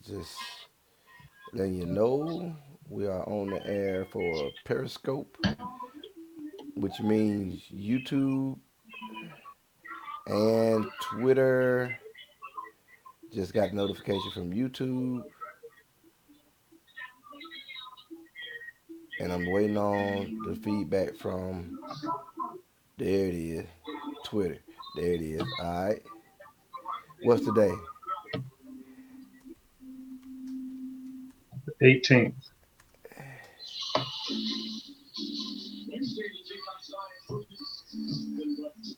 Just letting you know we are on the air for Periscope, which means YouTube and Twitter. Just got a notification from YouTube, and I'm waiting on the feedback from. There it is, Twitter. There it is. All right. What's today? 18th.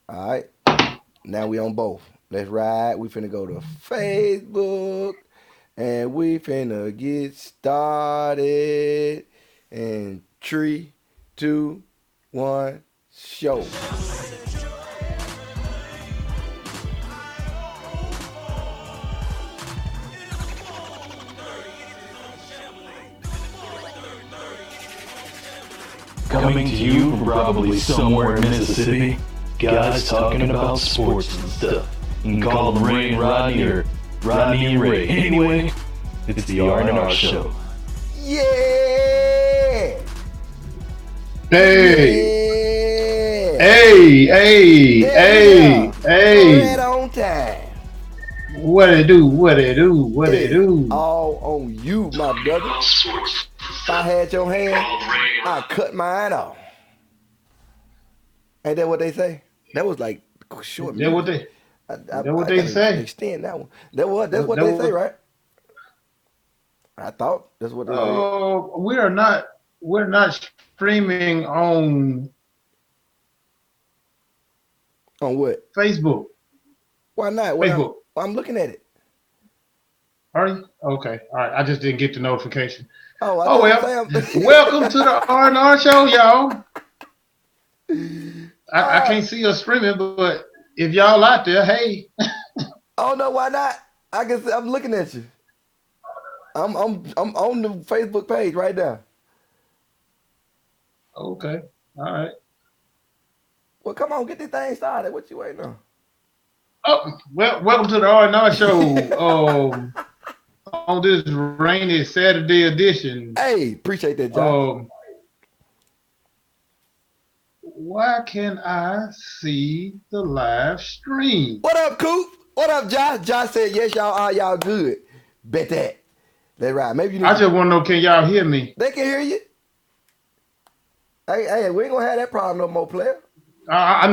All right. Now we on both. Let's ride. We finna go to Facebook and we finna get started. And three, two, one, show. Coming to you from probably somewhere in Mississippi, guys talking about sports and stuff. You can call them Ray and Rodney or Rodney and Ray. Anyway, it's the R&R Show. Yeah! Hey, Yeah! hey, Yeah! hey. Right on time. What it do? What it do? What it It's do? all on you, my brother. If I had your hand, I'd cut mine off. Ain't that what they say? That was like short That what music. they I, I, that what I they gotta say? extend that one. That's what That they say, what right? I thought that's what they said. we're not streaming on On what? Facebook. Why not? Facebook. I'm looking at it. Are you? Okay. All right. I just didn't get the notification. Oh, I Oh just well. say I'm. Welcome to the R&R show, y'all. I uh, can't see us streaming, but if y'all out there, hey. oh no, why not? I can. I'm looking at you. I'm on the Facebook page right now. Okay. All right. Well, come on, get this thing started. What you waiting on? Oh, well, welcome to the R&R show. On this rainy Saturday edition. Hey, appreciate that, Josh. Um, why can I see the live stream? What up, Coop? What up, Josh? Josh said, yes, y'all are. Y'all good. Bet that. That's right. Maybe you I need to. just want to know, can y'all hear me? They can hear you. Hey, we ain't gonna have that problem no more, player. I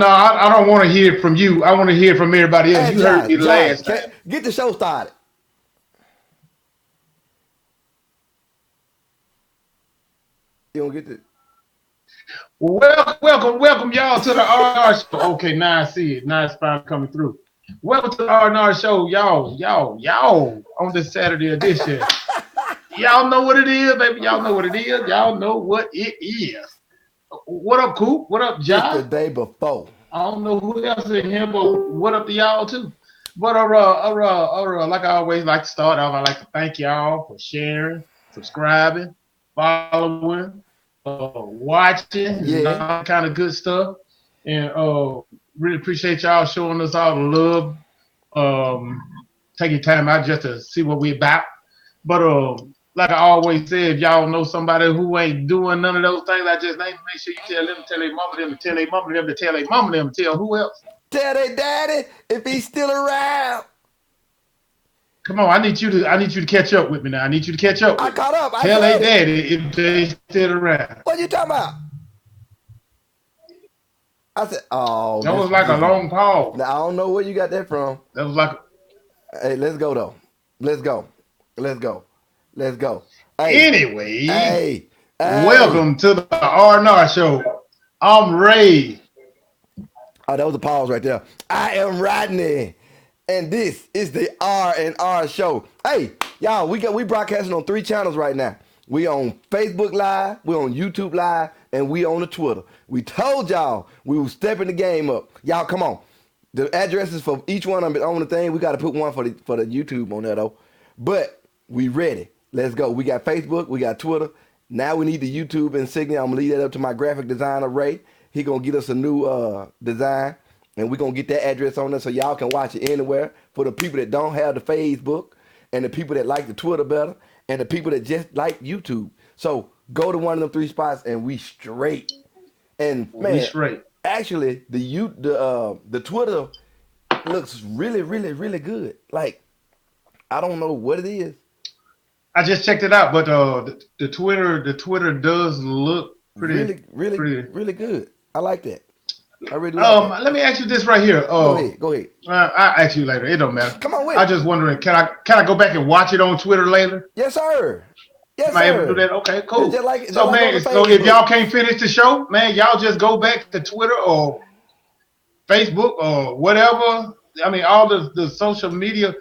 don't want to hear from you. I want to hear from everybody else. Hey, You heard me Josh, last time. get the show started. You don't get the. Welcome, y'all to the R&R show. Okay, now I see it. Now it's finally coming through. Welcome to the R&R show, y'all, on this Saturday edition. Y'all know what it is, baby. Y'all know what it is. Y'all know what it is. What up, Coop? What up, It's the Josh? day before. I don't know who else in here, but what up to y'all too? But like I always like to start off, I like to thank y'all for sharing, subscribing, following, watching, and Yeah. all that kind of good stuff. And really appreciate y'all showing us all the love. Um, taking time out just to see what we about. But like I always say, if y'all know somebody who ain't doing none of those things I just named, make sure you tell them, tell their mama them, to tell their mama them, to tell their mama them, to tell who else. Tell their daddy if he's still around. Come on, I need you to catch up with me now. I need you to catch up I with me. caught up. I Tell their said it. daddy if they still around. What you talking about? I said, oh, That this was like a this. long pause. Now I don't know where you got that from. That was like Hey, let's go though. Let's go. Let's go. Let's go. Hey, anyway. hey, hey. Welcome to the R&R show. I'm Ray. Oh, that was a pause right there. I am Rodney, and this is the R and R show. Hey, y'all, we broadcasting on 3 channels right now. We on Facebook Live, we on YouTube Live, and we on the Twitter. We told y'all we was stepping the game up. Y'all, come on. The addresses for each one of them on the thing. We got to put one for the YouTube on there though. But we ready. Let's go. We got Facebook, we got Twitter. Now we need the YouTube insignia. I'm gonna leave that up to my graphic designer Ray. He gonna get us a new design, and we gonna get that address on there so y'all can watch it anywhere. For the people that don't have the Facebook, and the people that like the Twitter better, and the people that just like YouTube. So go to one of them 3 spots, and we straight. And We man, straight. actually, the Twitter looks really, really, really good. Like I don't know what it is. I just checked it out, but the Twitter does look pretty Really, really, pretty. really good. I like that. I really like that. Let me ask you this right here. Go ahead. Go ahead. I'll ask you later. It don't matter. Come on with I it. just wondering, can I go back and watch it on Twitter later? Yes, sir. Yes, Am I able to do sir. that? Okay, cool. It's just like So on man, the so if Facebook. y'all can't finish the show, man, y'all just go back to Twitter or Facebook or whatever. I mean, all the social media.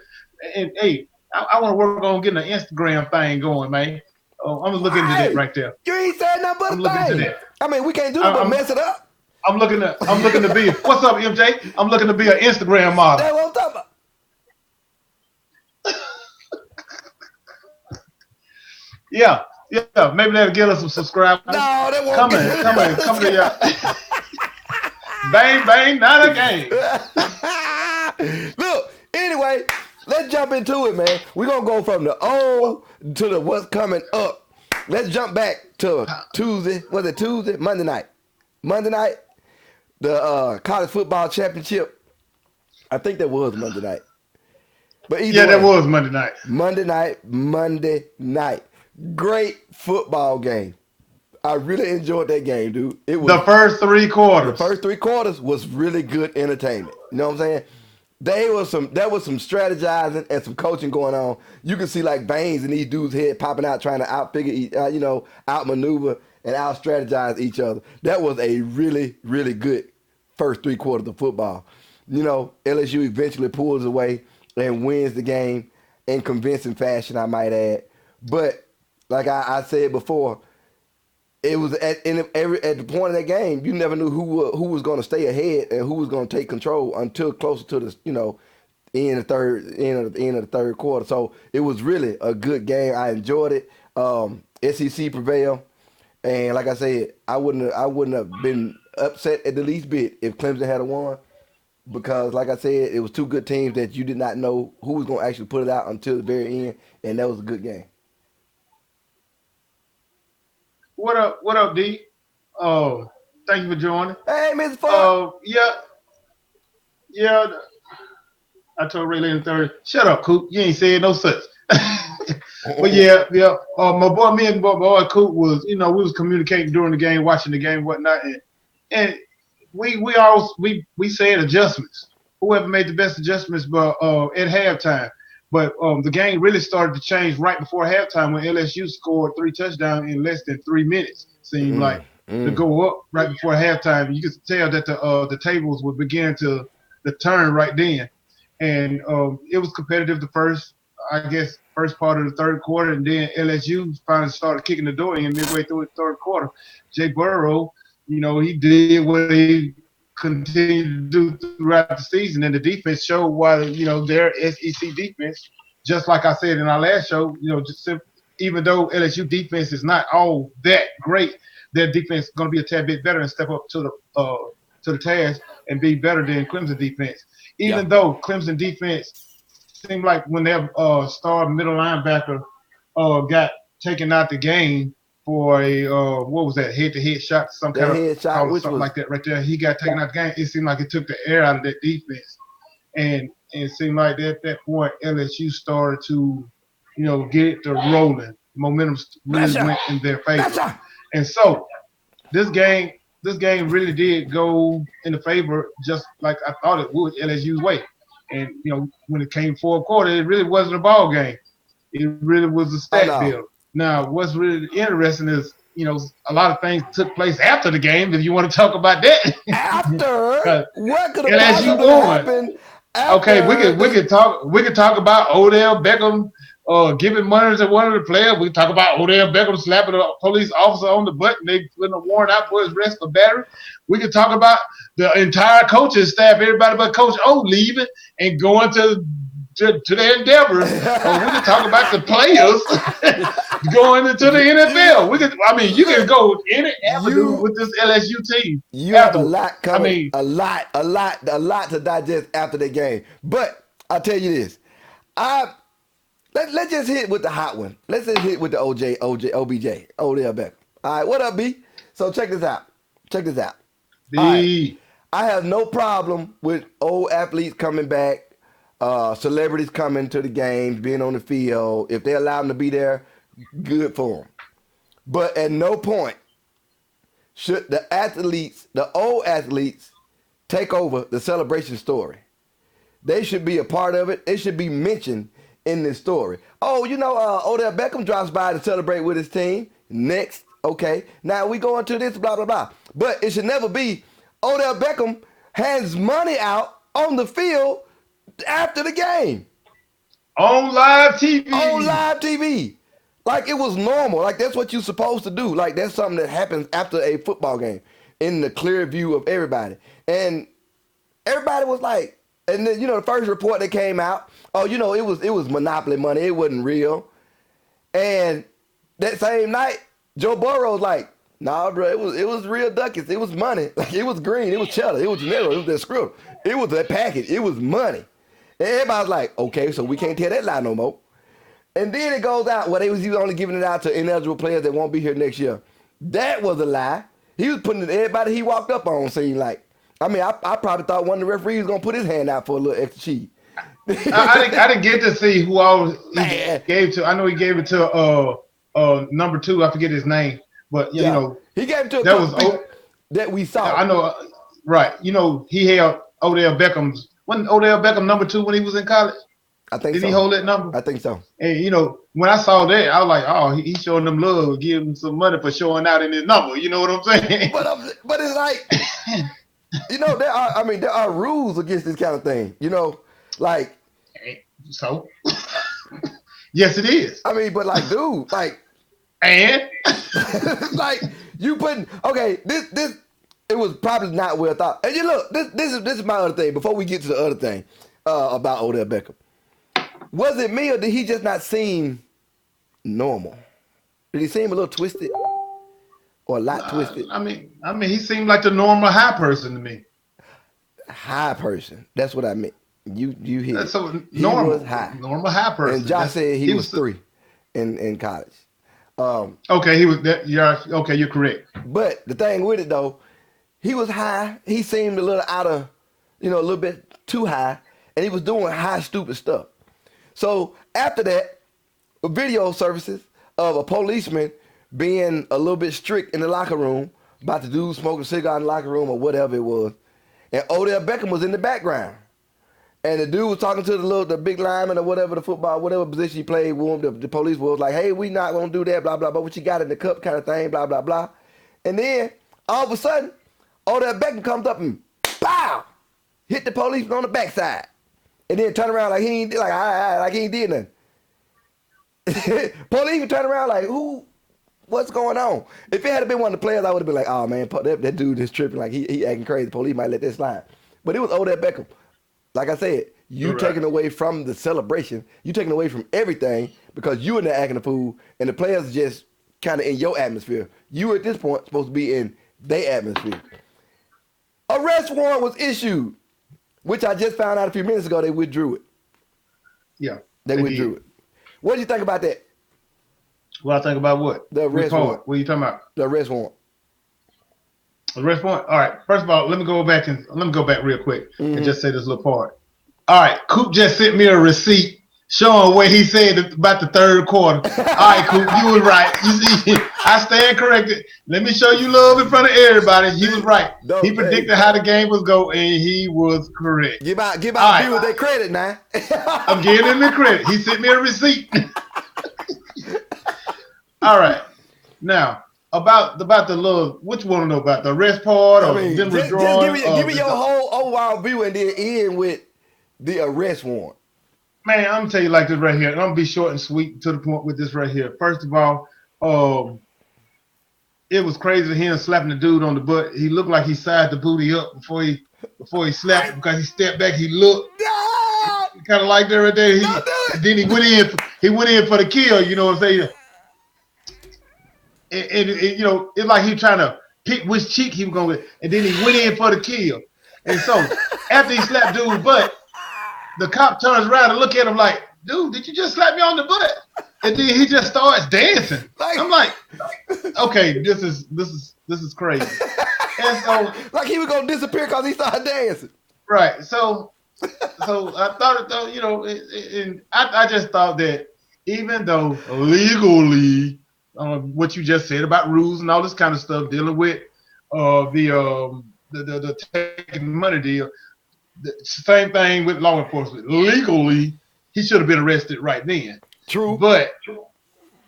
And hey, I want to work on getting an Instagram thing going, man. I'm gonna look into that Hey, right there. you ain't said nothing but I'm a looking into thing. that. I mean, we can't do nothing but I'm mess it up. I'm looking to be. What's up, MJ? I'm looking to be an Instagram model. That's what I'm talking about. Yeah. Maybe that'll get us some subscribers. No, that won't Come to y'all. Bang, bang, not a game. Look, anyway, let's jump into it, man. We're going to go from the old to the what's coming up. Let's jump back to Tuesday. Was it Tuesday? Monday night. Monday night, the college football championship. I think that was Monday night. But either Yeah, that way, was Monday night. Monday night. Great football game. I really enjoyed that game, dude. It was The first 3 quarters. the first 3 quarters was really good entertainment. You know what I'm saying? There was some strategizing and some coaching going on. You can see like veins in these dudes' head popping out, trying to outfigure, outmaneuver and out strategize each other. That was a really, really good first 3 quarters of football. You know, LSU eventually pulls away and wins the game in convincing fashion, I might add. But like I said before, it was at the point of that game, you never knew who was going to stay ahead and who was going to take control until closer to the end of the third quarter. So it was really a good game. I enjoyed it. SEC prevailed, and like I said, I wouldn't have been upset at the least bit if Clemson had won, because like I said, it was 2 good teams that you did not know who was going to actually put it out until the very end, and that was a good game. What up, D? Oh, thank you for joining. Hey, Mr. Ford. Yeah. I told Ray Lane third. Shut up, Coop. You ain't saying no such. But yeah. My boy, me and my boy Coop was, we was communicating during the game, watching the game, whatnot, and we said adjustments. Whoever made the best adjustments, but at halftime. But the game really started to change right before halftime when LSU scored 3 touchdowns in less than 3 minutes. Seemed like to go up right before halftime. You could tell that the tables would begin to turn right then, and it was competitive the first part of the third quarter, and then LSU finally started kicking the door in midway through the third quarter. Jay Burrow, he did what he continue to do throughout the season, and the defense showed why their SEC defense, just like I said in our last show, even though LSU defense is not all that great, their defense is going to be a tad bit better and step up to the task and be better than Clemson defense. Even though Clemson defense seemed like when their star middle linebacker got taken out the game for a what was that, head-to-head shot, something like that right there. He got taken out the game. It seemed like it took the air out of that defense, and it seemed like at that point LSU started to, get it to rolling. Momentum really went in their favor, and so this game really did go in the favor, just like I thought it would, LSU's way. And when it came fourth quarter, it really wasn't a ball game. It really was a stat build. Now, what's really interesting is, a lot of things took place after the game. If you want to talk about that, after what could have possibly happened? Okay, we could talk about Odell Beckham giving money to one of the players. We can talk about Odell Beckham slapping a police officer on the butt and they putting a warrant out for his arrest for battery. We can talk about the entire coaching staff, everybody but Coach O leaving and going to their endeavors. We can talk about the players going into the NFL. You can go any avenue with this LSU team. You have a lot coming. A lot to digest after the game. But I'll tell you this. Let's just hit with the hot one. Let's just hit with the OBJ, Odell Beckham. All right, what up, B? So check this out. All right. I have no problem with old athletes coming back, celebrities coming to the games, being on the field. If they allow them to be there, good for them. But at no point should the old athletes, take over the celebration story. They should be a part of it. They should be mentioned in this story. Oh, Odell Beckham drops by to celebrate with his team. Next, okay. Now we going to this, blah, blah, blah. But it should never be Odell Beckham hands money out on the field after the game. On live TV. Like it was normal. Like that's what you're supposed to do. Like that's something that happens after a football game in the clear view of everybody. And everybody was like, and then, the first report that came out, it was monopoly money. It wasn't real. And that same night, Joe Burrow was like, nah, bro, it was real ducats. It was money. Like it was green. It was cheddar. It was Gennaro. It was that script. It was that package. It was money. And everybody's like, okay, so we can't tell that lie no more. And then it goes out, he was only giving it out to ineligible players that won't be here next year. That was a lie. He was putting it everybody he walked up on, seemed like. I mean, I probably thought one of the referees was going to put his hand out for a little extra cheese. I didn't get to see who all he gave to. I know he gave it to number 2. I forget his name. But, he gave it to a couple that we saw. I know, right. He held Odell Beckham's. Wasn't Odell Beckham number 2 when he was in college? I think so. Did he hold that number? I think so. And, when I saw that, I was like, oh, he's showing them love, giving him some money for showing out in his number. You know what I'm saying? But it's like, there are rules against this kind of thing. Like. So? Yes, it is. I mean, but like, dude, like. And? like, you putting, okay, this, it was probably not well thought. And look, this is my other thing, before we get to the other thing about Odell Beckham. Was it me or did he just not seem normal? Did he seem a little twisted? Or a lot twisted? I mean, he seemed like the normal high person to me. High person. That's what I meant. You hit it. So He normal, was high. Normal high person. And Josh said he was 3 in college. Okay, he was that. Okay, you're correct. But the thing with it though, he was high. He seemed a little out of, a little bit too high, and he was doing high, stupid stuff. So after that, video surfaces of a policeman being a little bit strict in the locker room about the dude smoking a cigar in the locker room or whatever it was, and Odell Beckham was in the background, and the dude was talking to the big lineman or whatever whatever position he played with him. The police was like, hey, we not gonna do that, blah blah blah. What you got in the cup, kind of thing, blah blah blah. And then all of a sudden, Odell Beckham comes up and pow, hit the policeman on the backside. And then turn around like he ain't like he ain't did nothing. Police turn around like, what's going on? If it had been one of the players, I would have been like, oh man, that dude is tripping, like he acting crazy. Police might let that slide. But it was Odell Beckham. Like I said, taking away from the celebration, you taking away from everything because you in there acting a fool, and the players are just kind of in your atmosphere. You at this point supposed to be in their atmosphere. Arrest warrant was issued, which I just found out a few minutes ago. They withdrew it. Yeah, they withdrew it. What do you think about that? What I think about what? The arrest warrant. What are you talking about? The arrest warrant. Arrest warrant. All right. First of all, let me go back real quick and just say this little part. All right, Coop just sent me a receipt showing what he said about the third quarter. All right, Coop, you was right. You see, I stand corrected. Let me show you love in front of everybody. He was right. He predicted how the game was go, and he was correct. Give out people their credit now. I'm giving him the credit. He sent me a receipt. All right. Now, about the little, what you want to know about the arrest part or them withdrawing? Just give me your whole overall view and then end with the arrest warrant. Man, I'm gonna tell you like this right here, and I'm gonna be short and sweet to the point with this right here. First of all, it was crazy to hear him slapping the dude on the butt. He looked like he sized the booty up before he slapped him because he stepped back. He looked kind of like that right there. Then he went in for the kill. You know what I'm saying? And you know, it's like he trying to pick which cheek he was going with, and then he went in for the kill. And so after he slapped dude's butt, the cop turns around and look at him like, dude, did you just slap me on the butt? And then he just starts dancing. I'm like, okay, this is crazy. And so, like he was gonna disappear because he started dancing. right. So I thought, and I just thought that even though legally, what you just said about rules and all this kind of stuff dealing with the taking money deal, the same thing with law enforcement. Legally, he should have been arrested right then. True. But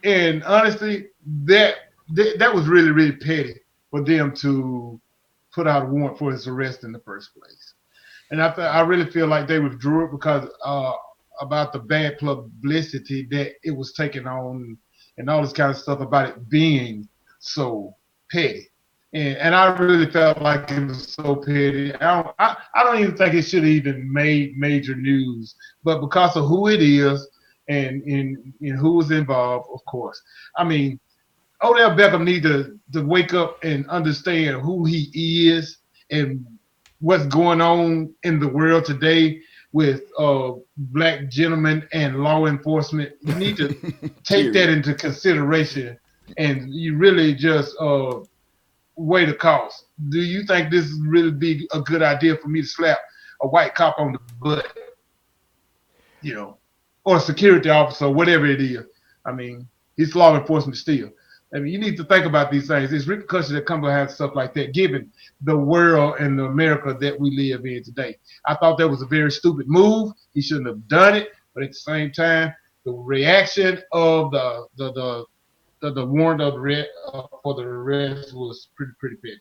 in honesty, that was really, really petty for them to put out a warrant for his arrest in the first place. And I really feel like they withdrew it because about the bad publicity that it was taking on and all this kind of stuff about it being so petty. And I really felt like it was so petty. I don't even think it should have even made major news. But because of who it is and who was involved, of course. I mean, Odell Beckham needs to wake up and understand who he is and what's going on in the world today with black gentlemen and law enforcement. You need to take that into consideration, and you really just weigh the cost. Do you think this would really be a good idea for me to slap a white cop on the butt, or a security officer, whatever it is? I mean, he's law enforcement still. I mean, you need to think about these things. There's repercussions that come behind stuff like that, given the world and the America that we live in today. I thought that was a very stupid move. He shouldn't have done it. But at the same time, the reaction of the warrant for the arrest was pretty big.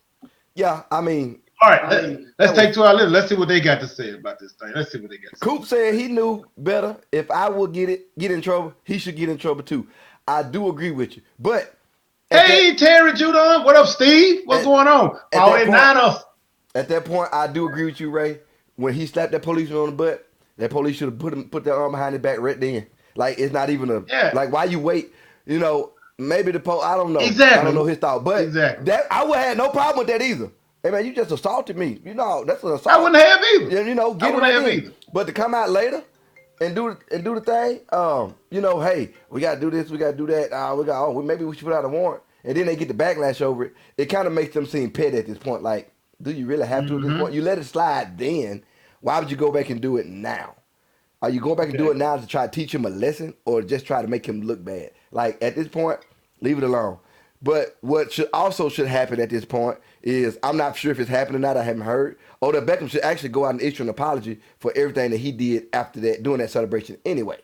Yeah, I mean. All right, let's take to our list. Let's see what they got to say about this thing. Let's see what they got to say. Coop said he knew better. If I would get in trouble, he should get in trouble too. I do agree with you, but. Hey, Terry Judon. What up, Steve? What's going on? At that point, I do agree with you, Ray. When he slapped that policeman on the butt, that police should have put their arm behind his back right then. Like, it's not even like, why you wait? Maybe the I don't know. Exactly. I don't know his thought. But that I would have had no problem with that either. Hey, man, you just assaulted me. That's an assault. I wouldn't have either. Get I wouldn't have either. But to come out later and do the thing, hey, we got to do this, we got to do that. Maybe we should put out a warrant. And then they get the backlash over it. It kind of makes them seem petty at this point. Like, do you really have to at this point? You let it slide then. Why would you go back and do it now? Are you going back and do it now to try to teach him a lesson or just try to make him look bad? Like, at this point, leave it alone. But what should happen at this point is, I'm not sure if it's happened or not. I haven't heard. Odell Beckham should actually go out and issue an apology for everything that he did after that, doing that celebration anyway.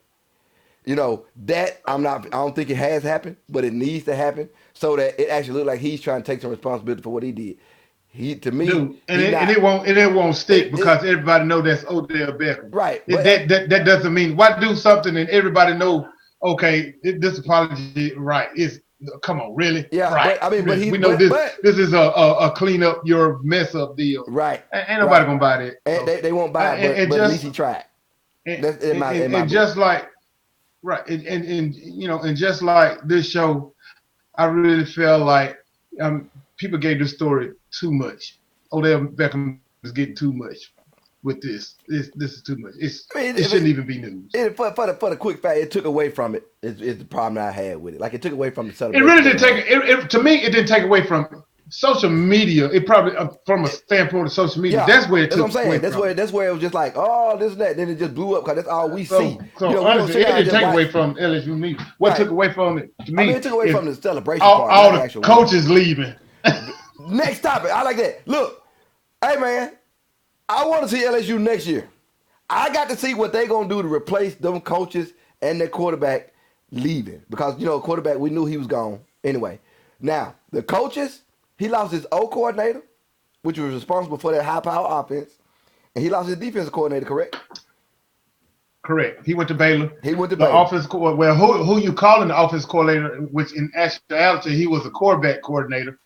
That I don't think it has happened, but it needs to happen so that it actually looks like he's trying to take some responsibility for what he did. It won't stick because everybody know that's Odell Beckham. Right. That doesn't mean why do something and everybody know, okay, this apology, right? Come on, really? Yeah. Right. We know this is a clean up your mess up deal. Right. Ain't nobody gonna buy that. And they won't buy it, but at least he tried. And just like. Right, and just like this show, I really feel like people gave this story too much. Odell Beckham is getting too much with this. This is too much. It shouldn't even be news. For the quick fact, it took away from it. Is the problem that I had with it. Like, it took away from the celebration. It really didn't take. To me, it didn't take away from social media. It probably from a standpoint of social media. Yeah, that's where it took. That's what I'm saying. That's where it was just like, oh, this and that. Then it just blew up because that's all we see. So honestly, it didn't take away from LSU media. What took away from it to me? It took away from the celebration part. All the coaches leaving. Next topic. I like that. Look, hey man, I want to see LSU next year. I got to see what they're gonna do to replace them coaches and their quarterback leaving because quarterback we knew he was gone anyway. Now the coaches. He lost his O coordinator, which was responsible for that high-power offense, and he lost his defensive coordinator, correct? Correct. He went to Baylor. The offense well, who you calling the offense coordinator, which in actuality he was a quarterback coordinator.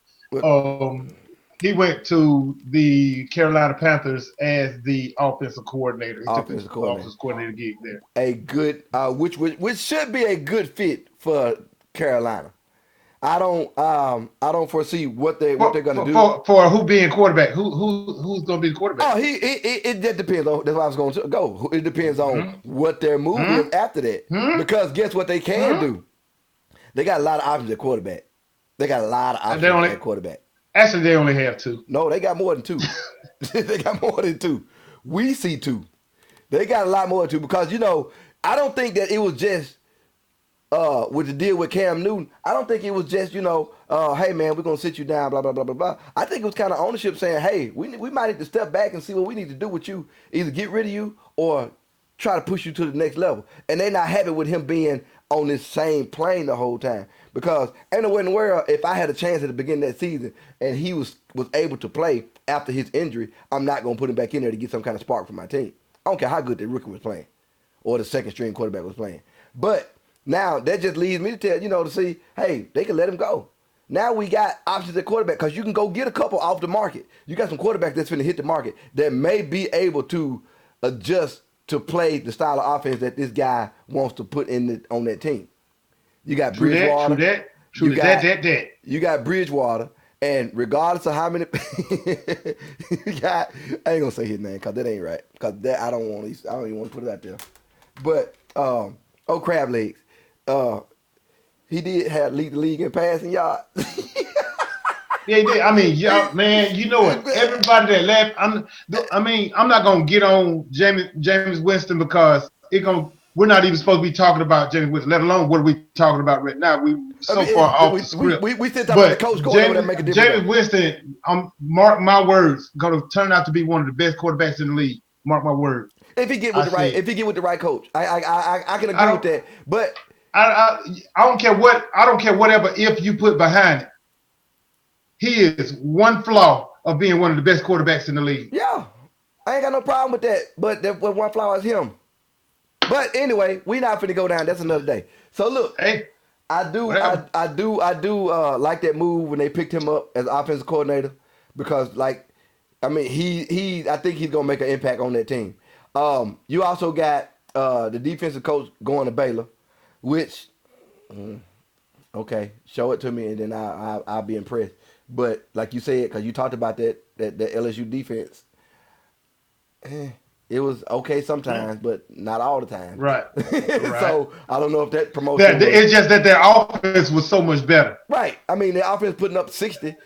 He went to the Carolina Panthers as the offensive coordinator. He took the offensive coordinator gig there. A good, which should be a good fit for Carolina. I don't foresee what they're gonna do. For who being quarterback? Who's gonna be the quarterback? Oh, it just depends on. That's why I was going to go. It depends on Hmm? what their move Hmm? is after that. Hmm? Because guess what they can Hmm? do? They got a lot of options at quarterback. They got a lot of They options only at quarterback. actually they only have two. No, they got more than two. They got more than two. We see two. They got a lot more than two because I don't think that it was just with the deal with Cam Newton. I don't think it was just hey man, we're gonna sit you down, blah blah blah blah blah. I think it was kind of ownership saying, hey, we might need to step back and see what we need to do with you, either get rid of you or try to push you to the next level. And they not happy with him being on this same plane the whole time because ain't no way in the world if I had a chance at the beginning of that season and he was able to play after his injury, I'm not gonna put him back in there to get some kind of spark for my team. I don't care how good the rookie was playing or the second string quarterback was playing, but now that just leads me to tell to see, hey, they can let him go. Now we got options at quarterback because you can go get a couple off the market. You got some quarterbacks that's finna hit the market that may be able to adjust to play the style of offense that this guy wants to put on that tein. You got True Bridgewater. True that. You got Bridgewater, and regardless of how many, you got, I ain't gonna say his name because that ain't right. Because that I don't even want to put it out there. But Crab Legs. He did lead the league in passing yards. Yeah, he did. I mean, yeah, man, you know it. Everybody that left, I'm not gonna get on James Winston because we're not even supposed to be talking about James Winston, let alone what are we talking about right now. We so far off the script. We still talking about the coach going over there make a difference. James Winston, mark my words, gonna turn out to be one of the best quarterbacks in the league. Mark my words. If he get with the right coach, I can agree with that. But I don't care whatever if you put behind it. He is one flaw of being one of the best quarterbacks in the league. Yeah, I ain't got no problem with that. But that one flaw is him. But anyway, we not finna go down. That's another day. So look, hey, I do like that move when they picked him up as offensive coordinator because I think he's gonna make an impact on that team. You also got the defensive coach going to Baylor, which okay, show it to me and then I'll be impressed. But like you said, because you talked about that LSU defense, it was okay sometimes, but not all the time. Right. So I don't know if that promotion. It's just that their offense was so much better. Right. I mean, the offense putting up 60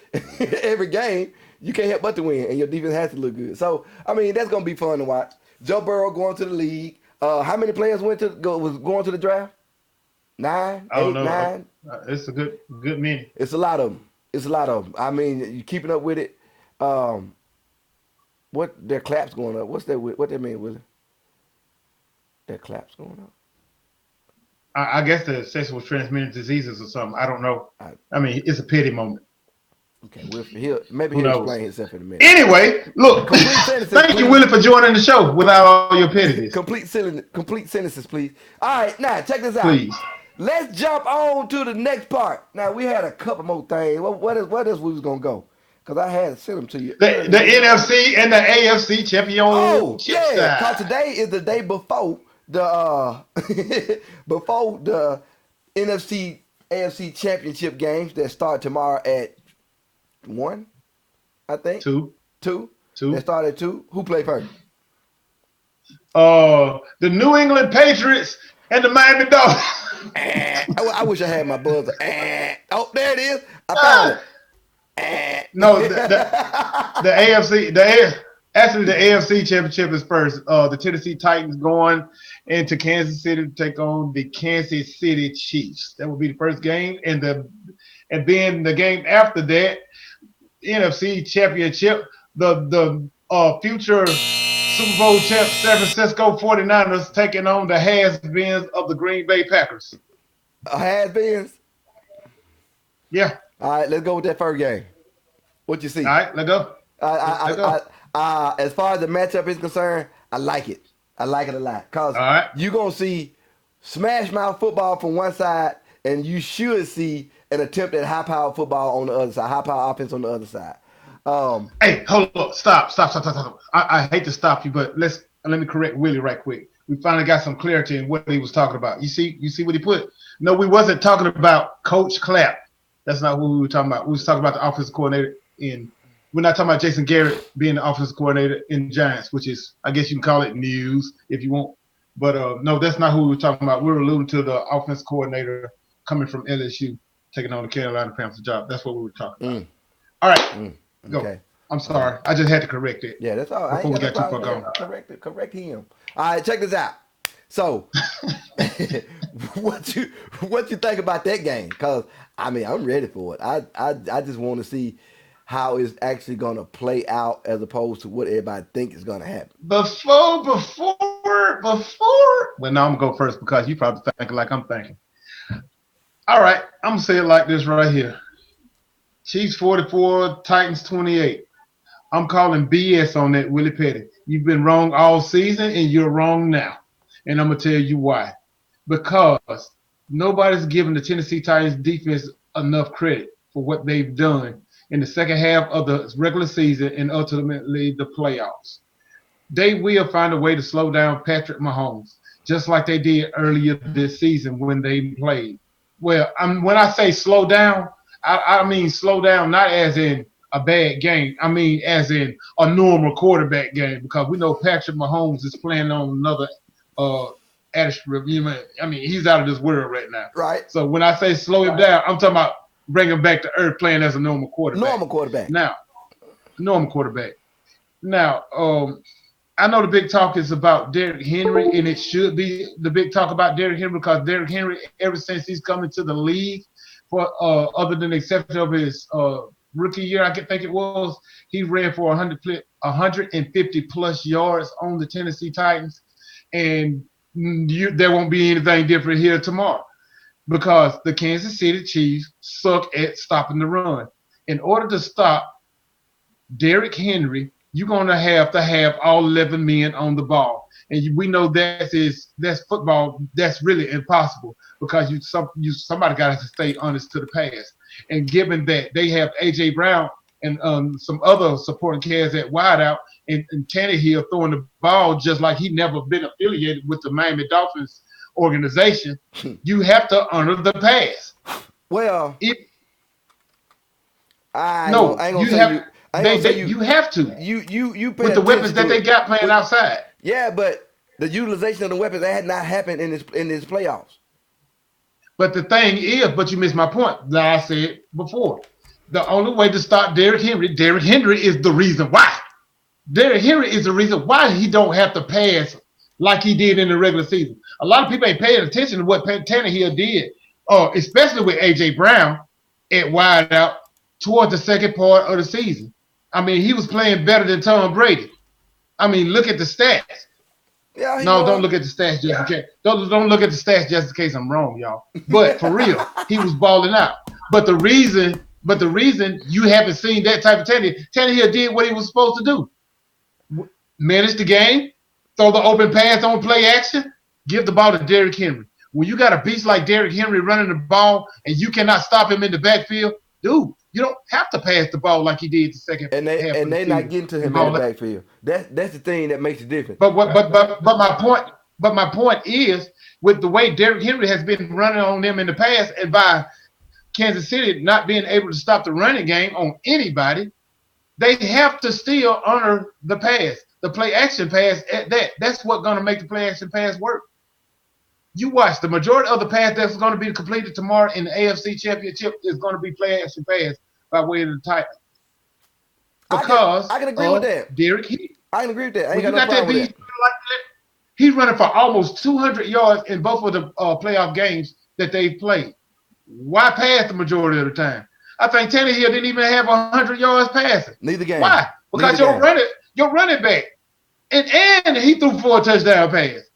every game. You can't help but to win, and your defense has to look good. So I mean, that's gonna be fun to watch. Joe Burrow going to the league. How many players was going to the draft? 9, 8, 9. It's a good many. It's a lot of them. I mean, you keeping up with it. What their claps going up? What that mean, Willie? Their claps going up. I guess the sexual transmitted diseases or something. I don't know. I mean, it's a pity moment. Okay, he'll explain himself in a minute. Anyway, look. Thank you, Willie, for joining the show without all your pettiness. Complete sentences, please. All right, now check this out. Please. Let's jump on to the next part. Now we had a couple more things. What else we was gonna go? Because I had to send them to you. The NFC and the AFC championship. Oh yeah, because today is the day before the NFC AFC championship games that start tomorrow at 1, I think. 2. They start at 2. Who play first? The New England Patriots and the Miami Dolphins. I wish I had my buzzer. Oh, there it is. I found it. No, the AFC. Actually, the AFC championship is first. The Tennessee Titans going into Kansas City to take on the Kansas City Chiefs. That will be the first game, and then the game after that, NFC championship, the future Super Bowl champ San Francisco 49ers taking on the has-beens of the Green Bay Packers. Has-beens? Yeah. All right, let's go with that first game. What you see? All right, let's go. As far as the matchup is concerned, I like it. I like it a lot. Because you're going to see smash mouth football from one side, and you should see an attempt at high-powered football on the other side, high-powered offense on the other side. Hey, hold on. Stop. I hate to stop you, but let me correct Willie right quick. We finally got some clarity in what he was talking about. You see what he put? No, we wasn't talking about Coach Clapp. That's not what we were talking about. We was talking about the offensive coordinator in. We're not talking about Jason Garrett being the offensive coordinator in Giants, which is, I guess you can call it news if you want. But no, that's not who we were talking about. We were alluding to the offense coordinator coming from LSU, taking on the Carolina Panthers job. That's what we were talking about. All right, go. Okay. I'm sorry. I just had to correct it. Yeah, that's all. I Before ain't we got got no too far problem. gone. Correct him. All right, check this out. So, what you think about that game? Because I mean, I'm ready for it. I just want to see how it's actually going to play out as opposed to what everybody think is going to happen. Before. Well, now I'm gonna go first because you probably thinking like I'm thinking. All right, I'm gonna say it like this right here. Chiefs 44, Titans 28. I'm calling BS on that, Willie Petty. You've been wrong all season, and you're wrong now. And I'm going to tell you why. Because nobody's giving the Tennessee Titans defense enough credit for what they've done in the second half of the regular season and ultimately the playoffs. They will find a way to slow down Patrick Mahomes, just like they did earlier this season when they played. Well, when I say slow down, I mean slow down not as in a bad game. I mean as in a normal quarterback game, because we know Patrick Mahomes is playing on another I mean, he's out of this world right now. Right. So when I say slow him down, I'm talking about bring him back to earth playing as a normal quarterback. Normal quarterback. Now, I know the big talk is about Derrick Henry, and it should be the big talk about Derrick Henry because Derrick Henry, ever since he's come into the league, for other than the exception of his rookie year, I think it was, he ran for 150 plus yards on the Tennessee Titans, and there won't be anything different here tomorrow because the Kansas City Chiefs suck at stopping the run. In order to stop Derrick Henry, you're going to have all 11 men on the ball. And we know that's football. That's really impossible because somebody got to stay honest to the pass. And given that they have A.J. Brown and some other supporting cast at wideout, and Tannehill throwing the ball just like he never been affiliated with the Miami Dolphins organization, you have to honor the pass. Well, you have to. You with the weapons that they got playing outside. Yeah, but the utilization of the weapons that had not happened in this playoffs. But the thing is, you missed my point that I said before. The only way to stop Derrick Henry is the reason why. Derrick Henry is the reason why he don't have to pass like he did in the regular season. A lot of people ain't paying attention to what Tannehill did, especially with A.J. Brown at wideout towards the second part of the season. I mean, he was playing better than Tom Brady. I mean, look at the stats. Yeah, don't look at the stats just in case. Don't look at the stats just in case I'm wrong, y'all. But for real, he was balling out. But the reason you haven't seen that type of Tannehill did what he was supposed to do. Manage the game, throw the open pass on play action, give the ball to Derrick Henry. When you got a beast like Derrick Henry running the ball and you cannot stop him in the backfield, dude, you don't have to pass the ball like he did the second half. And they're not getting to him in the backfield. That's the thing that makes it different. But my point is, with the way Derrick Henry has been running on them in the past, and by Kansas City not being able to stop the running game on anybody, they have to still honor the pass, the play action pass at that. That's what's going to make the play action pass work. You watch, the majority of the pass that's going to be completed tomorrow in the AFC Championship is going to be play action pass by way of the Titans. Because I can agree with that. Derrick Henry. I can agree with that. I ain't got no problem with that. Like that. He's running for almost 200 yards in both of the playoff games that they've played. Why pass the majority of the time? I think Tannehill didn't even have 100 yards passing. Neither game. Why? Because your running back, and he threw 4 touchdown passes.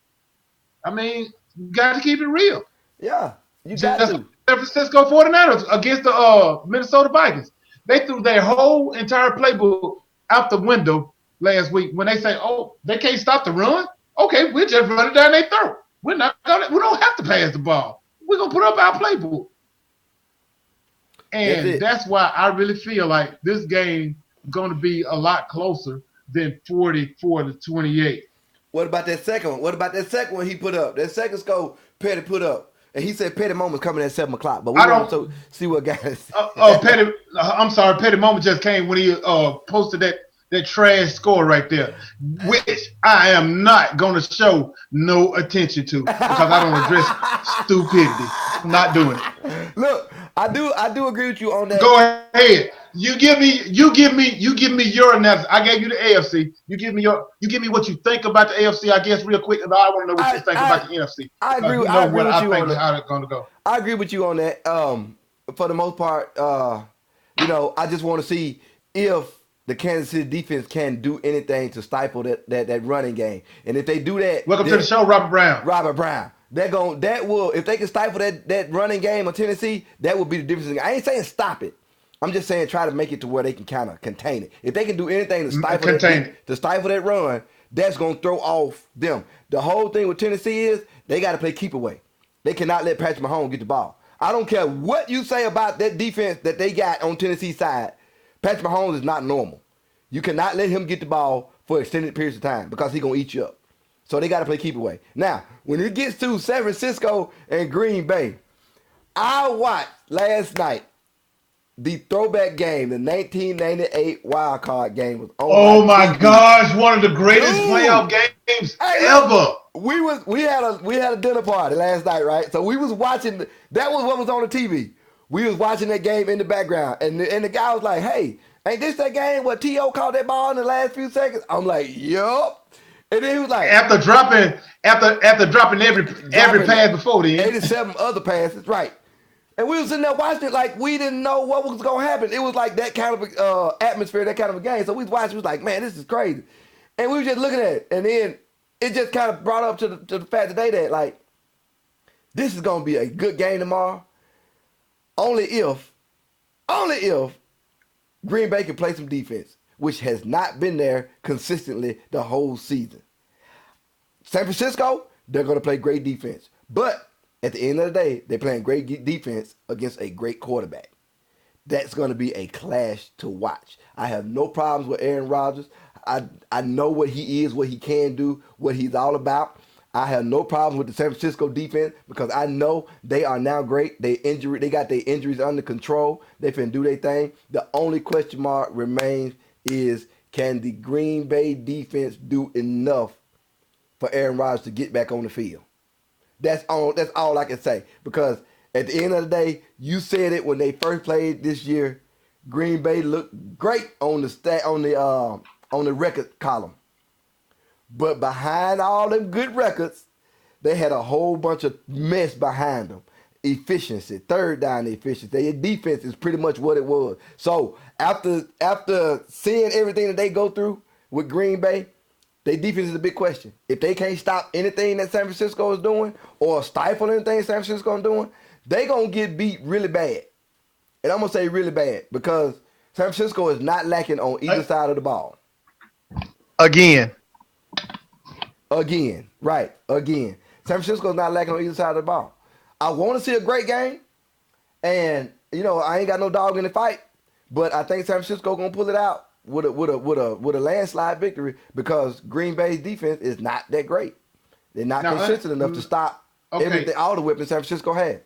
I mean, you got to keep it real. Yeah, you got to. San Francisco 49ers against the Minnesota Vikings. They threw their whole entire playbook out the window last week when they say, "Oh, they can't stop the run." Okay, we'll just run it down their throat. We don't have to pass the ball. We're gonna put up our playbook. And that's why I really feel like this game is going to be a lot closer than 44-28. What about that second one? He put up? That second score Petty put up. And he said Petty Moment's coming at 7 o'clock. But we I want don't. to see what guys. Petty. I'm sorry. Petty Moment just came when he posted that trash score right there, which I am not going to show no attention to because I don't address stupidity. I'm not doing it. Look, I do agree with you on that. Go ahead. You give me your analysis. I gave you the AFC. You give me what you think about the AFC. I guess real quick, and I want to know what you think about the NFC. I agree. I agree with you on that. How it's going to go. I agree with you on that. For the most part, I just want to see if the Kansas City defense can do anything to stifle that running game, and if they do that, welcome to the show, Robert Brown. Robert Brown. That will if they can stifle that running game of Tennessee, that will be the difference. I ain't saying stop it. I'm just saying try to make it to where they can kind of contain it. If they can do anything to stifle that run, that's going to throw off them. The whole thing with Tennessee is they got to play keep away. They cannot let Patrick Mahomes get the ball. I don't care what you say about that defense that they got on Tennessee's side. Patrick Mahomes is not normal. You cannot let him get the ball for extended periods of time because he's going to eat you up. So they got to play keep away. Now, when it gets to San Francisco and Green Bay, I watched last night the throwback game, the 1998 wild card game was on. Oh my gosh, one of the greatest playoff games ever. We had a dinner party last night, right? So we was watching. That was what was on the TV. We was watching that game in the background, and the guy was like, "Hey, ain't this that game where T.O. caught that ball in the last few seconds?" I'm like, "Yup." And then he was like, after dropping every pass before then, 87 other passes, right? And we was sitting there watching it like we didn't know what was going to happen. It was like that kind of atmosphere, that kind of a game. So we was watching, we was like, man, this is crazy. And we were just looking at it. And then it just kind of brought up to the fact today that, like, this is going to be a good game tomorrow. Only if Green Bay can play some defense, which has not been there consistently the whole season. San Francisco, they're going to play great defense. But at the end of the day, they're playing great defense against a great quarterback. That's going to be a clash to watch. I have no problems with Aaron Rodgers. I know what he is, what he can do, what he's all about. I have no problem with the San Francisco defense because I know they are now great. They got their injuries under control. They finna do their thing. The only question mark remains is, can the Green Bay defense do enough for Aaron Rodgers to get back on the field? That's all I can say. Because at the end of the day, you said it when they first played this year. Green Bay looked great on the record column, but behind all them good records, they had a whole bunch of mess behind them. Efficiency, third down efficiency. Their defense is pretty much what it was. So after seeing everything that they go through with Green Bay, their defense is a big question. If they can't stop anything that San Francisco is doing or stifle anything San Francisco is doing, they going to get beat really bad. And I'm going to say really bad because San Francisco is not lacking on either side of the ball. Again. Right. San Francisco is not lacking on either side of the ball. I want to see a great game. And, I ain't got no dog in the fight. But I think San Francisco going to pull it out with a landslide victory because Green Bay's defense is not that great. They're not consistent enough to stop everything, all the weapons San Francisco had.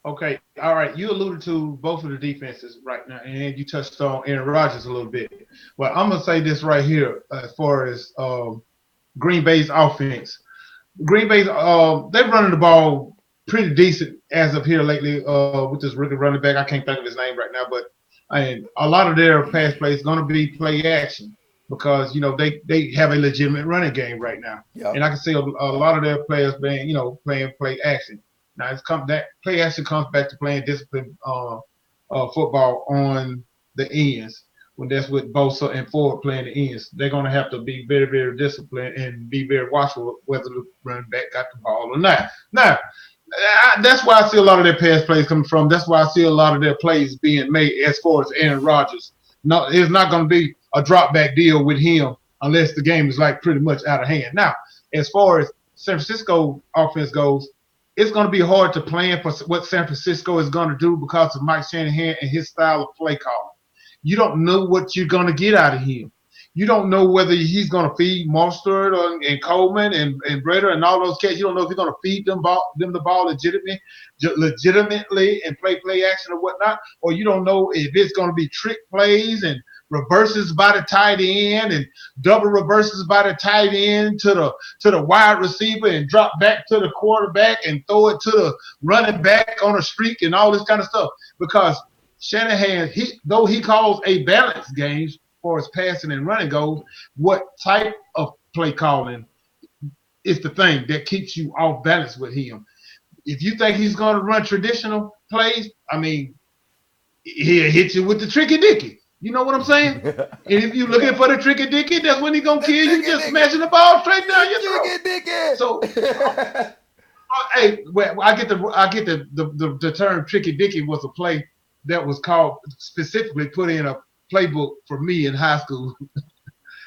Okay, all right. You alluded to both of the defenses right now, and you touched on Aaron Rodgers a little bit. Well, I'm gonna say this right here as far as Green Bay's offense. Green Bay's they're running the ball pretty decent as of here lately with this rookie running back. I can't think of his name right now, but a lot of their pass plays going to be play action because they have a legitimate running game right now, and I can see a lot of their players playing play action. Now that play action comes back to playing disciplined football on the ends. When that's with Bosa and Ford playing the ends, they're going to have to be very, very disciplined and be very watchful whether the running back got the ball or not. Now, that's why I see a lot of their pass plays coming from. That's why I see a lot of their plays being made as far as Aaron Rodgers. No, it's not going to be a drop back deal with him unless the game is like pretty much out of hand. Now, as far as San Francisco offense goes, it's going to be hard to plan for what San Francisco is going to do because of Mike Shanahan and his style of play calling. You don't know what you're going to get out of him. You don't know whether he's going to feed Mostert and Coleman and Breder and all those cats. You don't know if he's going to feed them the ball legitimately and play action or whatnot. Or you don't know if it's going to be trick plays and reverses by the tight end and double reverses by the tight end to the wide receiver and drop back to the quarterback and throw it to the running back on a streak and all this kind of stuff. Because Shanahan, though he calls a balanced game as far as passing and running goes, what type of play calling is the thing that keeps you off balance with him? If you think he's going to run traditional plays, I mean, he'll hit you with the tricky dicky. You know what I'm saying? And if you're looking for the tricky dicky, that's when he's going to kill you, just smashing the ball straight down your throat. So, hey, I get the term tricky dicky was a play that was called, specifically put in a playbook for me in high school.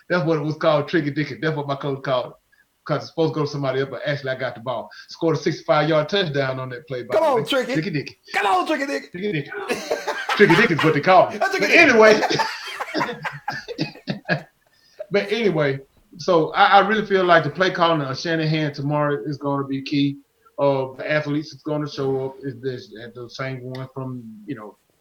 That's what it was called, tricky dicky. That's what my coach called it. Because it's supposed to go to somebody else, but actually I got the ball. Scored a 65-yard touchdown on that play. Come on, Tricky. Tricky dicky. Come on, Tricky Dicky. Tricky dicky. Tricky dicky is what they call it. But anyway, so I really feel like the play calling of Shanahan tomorrow is going to be key. The athletes is going to show up. Is the same one from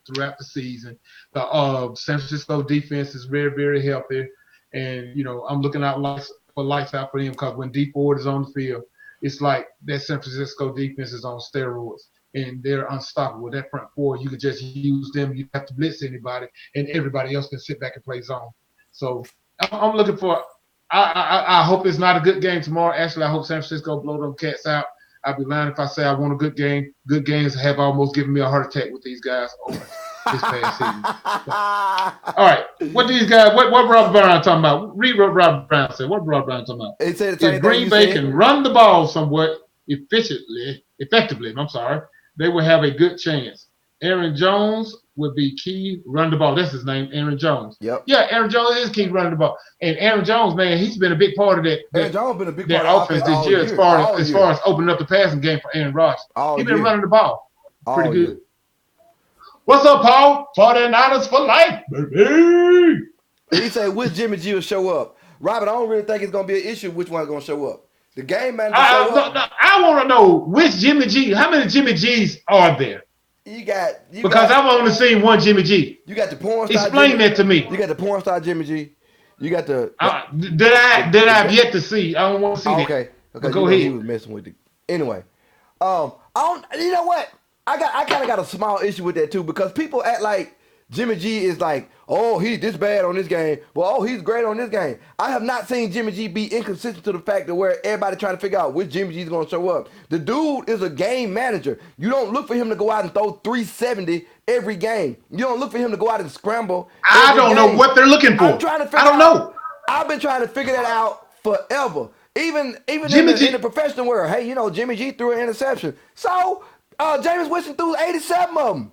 throughout the season. The San Francisco defense is very, very healthy, and I'm looking out lights out for him, because when D Ford is on the field, it's like that San Francisco defense is on steroids, and they're unstoppable. That front four, you can just use them. You have to blitz anybody, and everybody else can sit back and play zone. So I'm looking for. I hope it's not a good game tomorrow. Actually, I hope San Francisco blow them cats out. I'd be lying if I say I want a good game. Good games have almost given me a heart attack with these guys over this past season. All right, what these guys? What Robert Brown talking about? Read what Robert Brown said. What Robert Brown talking about? He said the same if Green Bay can run the ball somewhat effectively, they will have a good chance. Aaron Jones would be key. Run the ball. That's his name, Aaron Jones. Yep. Yeah, Aaron Jones is key running the ball. And Aaron Jones, man, he's been a big part of that. Aaron Jones been a big part of offense this year, as far as opening up the passing game for Aaron Rodgers. He's been running the ball pretty good. Year. What's up, Paul? 49ers for life, baby. He said, which Jimmy G will show up? Robert, I don't really think it's going to be an issue which one's going to show up. The game manager show up. No, I want to know which Jimmy G. How many Jimmy G's are there? Because I've only seen one Jimmy G. You got the porn star. Explain that to me. You got the porn star Jimmy G. You got the. That I've yet to see. I don't want to see that. Okay. Go ahead. He was messing with it. Anyway, I don't. You know what? I kind of got a small issue with that too, because people act like Jimmy G is like, oh, he's this bad on this game. Well, oh, he's great on this game. I have not seen Jimmy G be inconsistent to the fact that where everybody trying to figure out which Jimmy G is going to show up. The dude is a game manager. You don't look for him to go out and throw 370 every game. You don't look for him to go out and scramble. I don't know what they're looking for. I'm trying to figure I don't know. I've been trying to figure that out forever. Even in the professional world. Hey, Jimmy G threw an interception. So Jameis Winston threw 87 of them.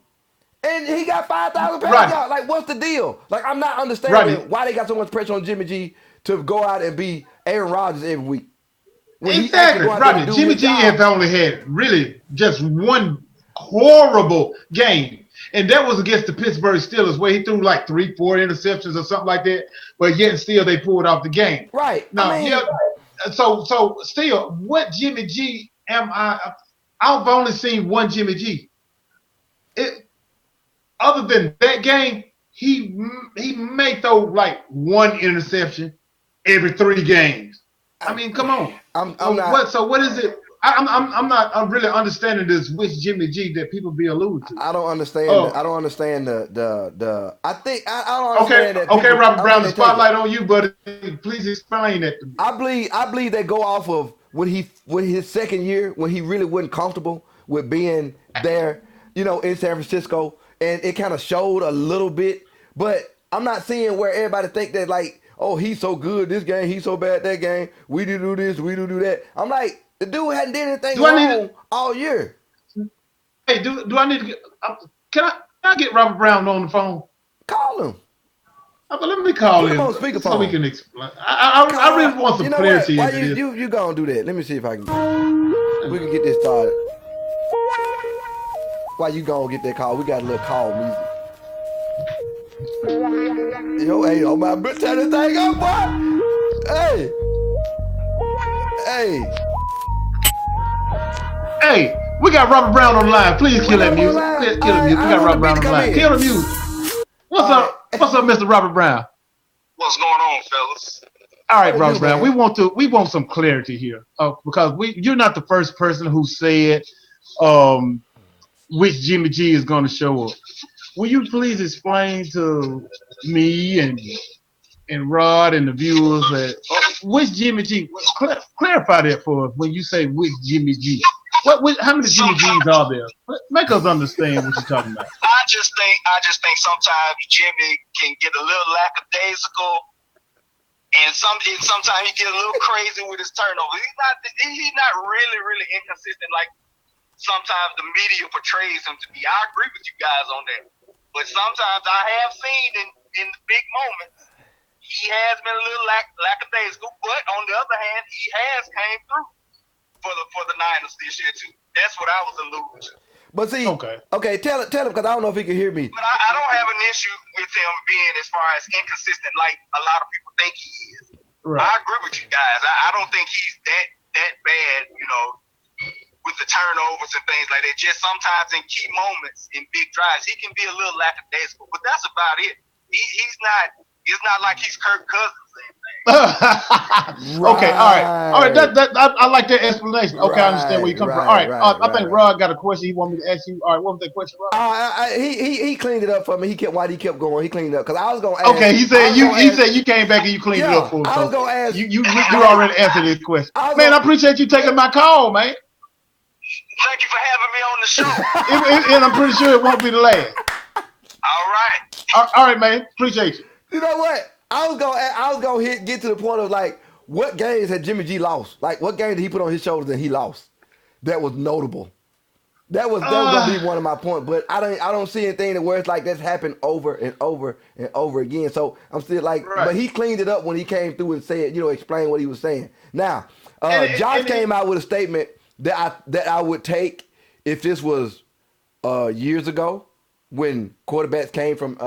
And he got 5,000 pounds out. Like, what's the deal? Like, I'm not understanding why they got so much pressure on Jimmy G to go out and be Aaron Rodgers every week. Exactly, Rodney. Jimmy G has only had really just one horrible game. And that was against the Pittsburgh Steelers, where he threw like 3-4 interceptions or something like that. But yet and still they pulled off the game. Right. Now, so still, what Jimmy G am I? I've only seen one Jimmy G. Other than that game, he may throw like one interception every 3 games. I mean, come on. I'm not. So what is it? I'm not really understanding this which Jimmy G that people be alluding to. I don't understand. I don't understand the. I think I don't understand that. Okay, Robert Brown, the spotlight on you, buddy. Please explain that to me. I believe they go off of when his second year, when he really wasn't comfortable with being there, in San Francisco. And it kind of showed a little bit, but I'm not seeing where everybody think that like, oh, he's so good this game, he's so bad that game. We do this, we do that. I'm like, the dude hadn't did anything wrong all year. Hey, do I need to get? Can I get Robert Brown on the phone? Call him. But let me call him on speakerphone so we can explain. I really want some clarity. Why you gonna do that? Let me see if I can. We can get this started. Why you gonna get that call? We got a little call music. Yo, hey, on my bitch, turn this thing up, boy. Hey. Hey. Hey, we got Robert Brown on the line. Please kill that music. Line. Please kill the music. We got Robert Brown on the line. Kill the music. What's up? What's up, Mr. Robert Brown? What's going on, fellas? All right, Robert Brown. We want some clarity here, because you're not the first person who said which Jimmy G is going to show up. Will you please explain to me and Rod and the viewers that which Jimmy G? Clarify that for us when you say which Jimmy G. How many Jimmy G's are there? Make us understand what you're talking about. I just think sometimes Jimmy can get a little lackadaisical, and sometimes he get a little crazy with his turnover. He's not really inconsistent like sometimes the media portrays him to be. I agree with you guys on that, but sometimes I have seen in the big moments he has been a little lackadaisical. But on the other hand, he has came through for the Niners this year too. That's what I was alluding to. But see, okay, tell him because I don't know if he can hear me. But I don't have an issue with him being as far as inconsistent like a lot of people think he is. Right. I agree with you guys. I don't think he's that bad, with the turnovers and things like that. Just sometimes in key moments, in big drives, he can be a little lackadaisical. But that's about it. He's not. It's not like he's Kirk Cousins. Okay, all right. I like that explanation. Okay, I understand where you come from. All right, I think Rod got a question he wanted me to ask you. All right, what was that question, Rod? He cleaned it up for me. Why he kept going? He cleaned it up because I was gonna ask. Okay, he said you came back and you cleaned it up for me. I was gonna ask you already answered this question. Man, I appreciate you taking my call, man. Thank you for having me on the show. And I'm pretty sure it won't be the last. All right, man. Appreciate you. You know what? I was gonna get to the point of like, what games had Jimmy G lost? Like, what game did he put on his shoulders and he lost? That was notable. That was gonna be one of my points. But I don't see anything that where it's like that's happened over and over and over again. So I'm still like, but he cleaned it up when he came through and said, explained what he was saying. Now, Josh came out with a statement that I would take if this was years ago when quarterbacks came from.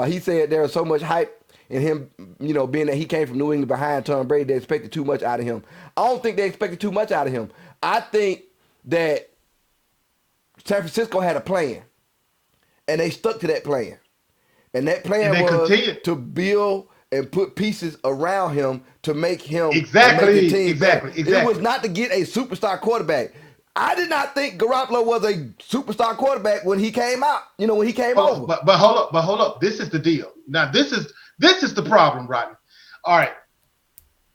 He said there was so much hype in him, being that he came from New England behind Tom Brady, they expected too much out of him. I don't think they expected too much out of him. I think that San Francisco had a plan, and they stuck to that plan. And that plan was to build and put pieces around him to make him make the team better. It was not to get a superstar quarterback. I did not think Garoppolo was a superstar quarterback when he came out. When he came over. But hold up. This is the deal. Now this is the problem, Rodney. All right.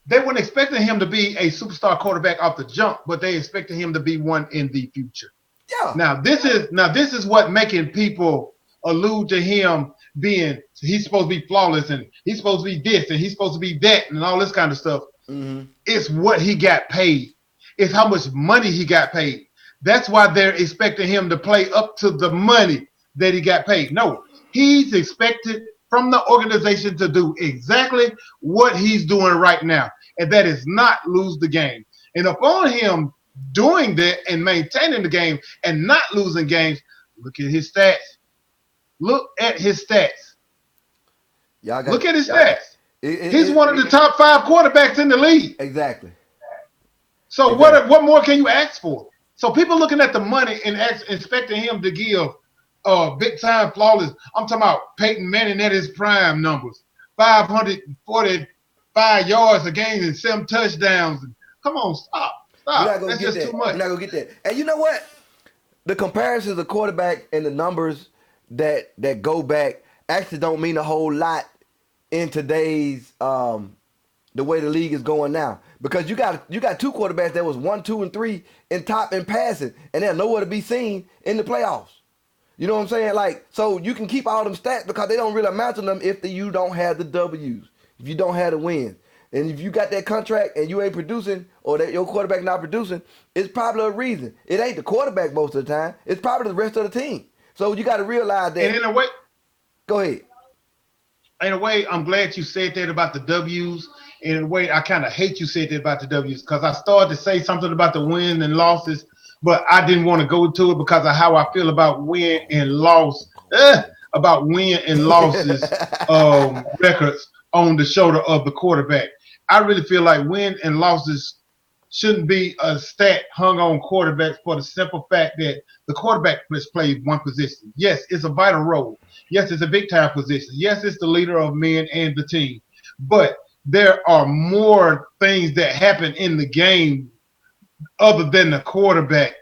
They weren't expecting him to be a superstar quarterback off the jump, but they expected him to be one in the future. Yeah. Now this is what making people allude to him being he's supposed to be flawless and he's supposed to be this and he's supposed to be that and all this kind of stuff. Mm-hmm. It's what he got paid. It's how much money he got paid. That's why they're expecting him to play up to the money that he got paid. No, he's expected from the organization to do exactly what he's doing right now, and that is not lose the game. And upon him doing that and maintaining the game and not losing games, look at his stats. Look at his stats. Look at his stats. He's one of the top 5 quarterbacks in the league. Exactly. So what more can you ask for? So people looking at the money and expecting him to give big time flawless. I'm talking about Peyton Manning at his prime numbers, 545 yards a game and 7 touchdowns. Come on, stop. That's just too much. You're not gonna get that. And you know what? The comparisons of quarterback and the numbers that go back actually don't mean a whole lot in today's the way the league is going now, because you got 2 quarterbacks that was 1, 2, and 3 in top in passing, and they're nowhere to be seen in the playoffs. You know what I'm saying? Like, so you can keep all them stats because they don't really amount to them if you don't have the W's, if you don't have the wins, and if you got that contract and you ain't producing or that your quarterback not producing, it's probably a reason. It ain't the quarterback most of the time. It's probably the rest of the team. So you got to realize that. And in a way, go ahead. In a way, I'm glad you said that about the W's. In a way, I kind of hate you said that about the W's because I started to say something about the wins and losses, but I didn't want to go to it because of how I feel about win and loss. about win and losses records on the shoulder of the quarterback. I really feel like win and losses shouldn't be a stat hung on quarterbacks for the simple fact that the quarterback plays one position. Yes, it's a vital role. Yes, it's a big time position. Yes, it's the leader of men and the team. But there are more things that happen in the game other than the quarterback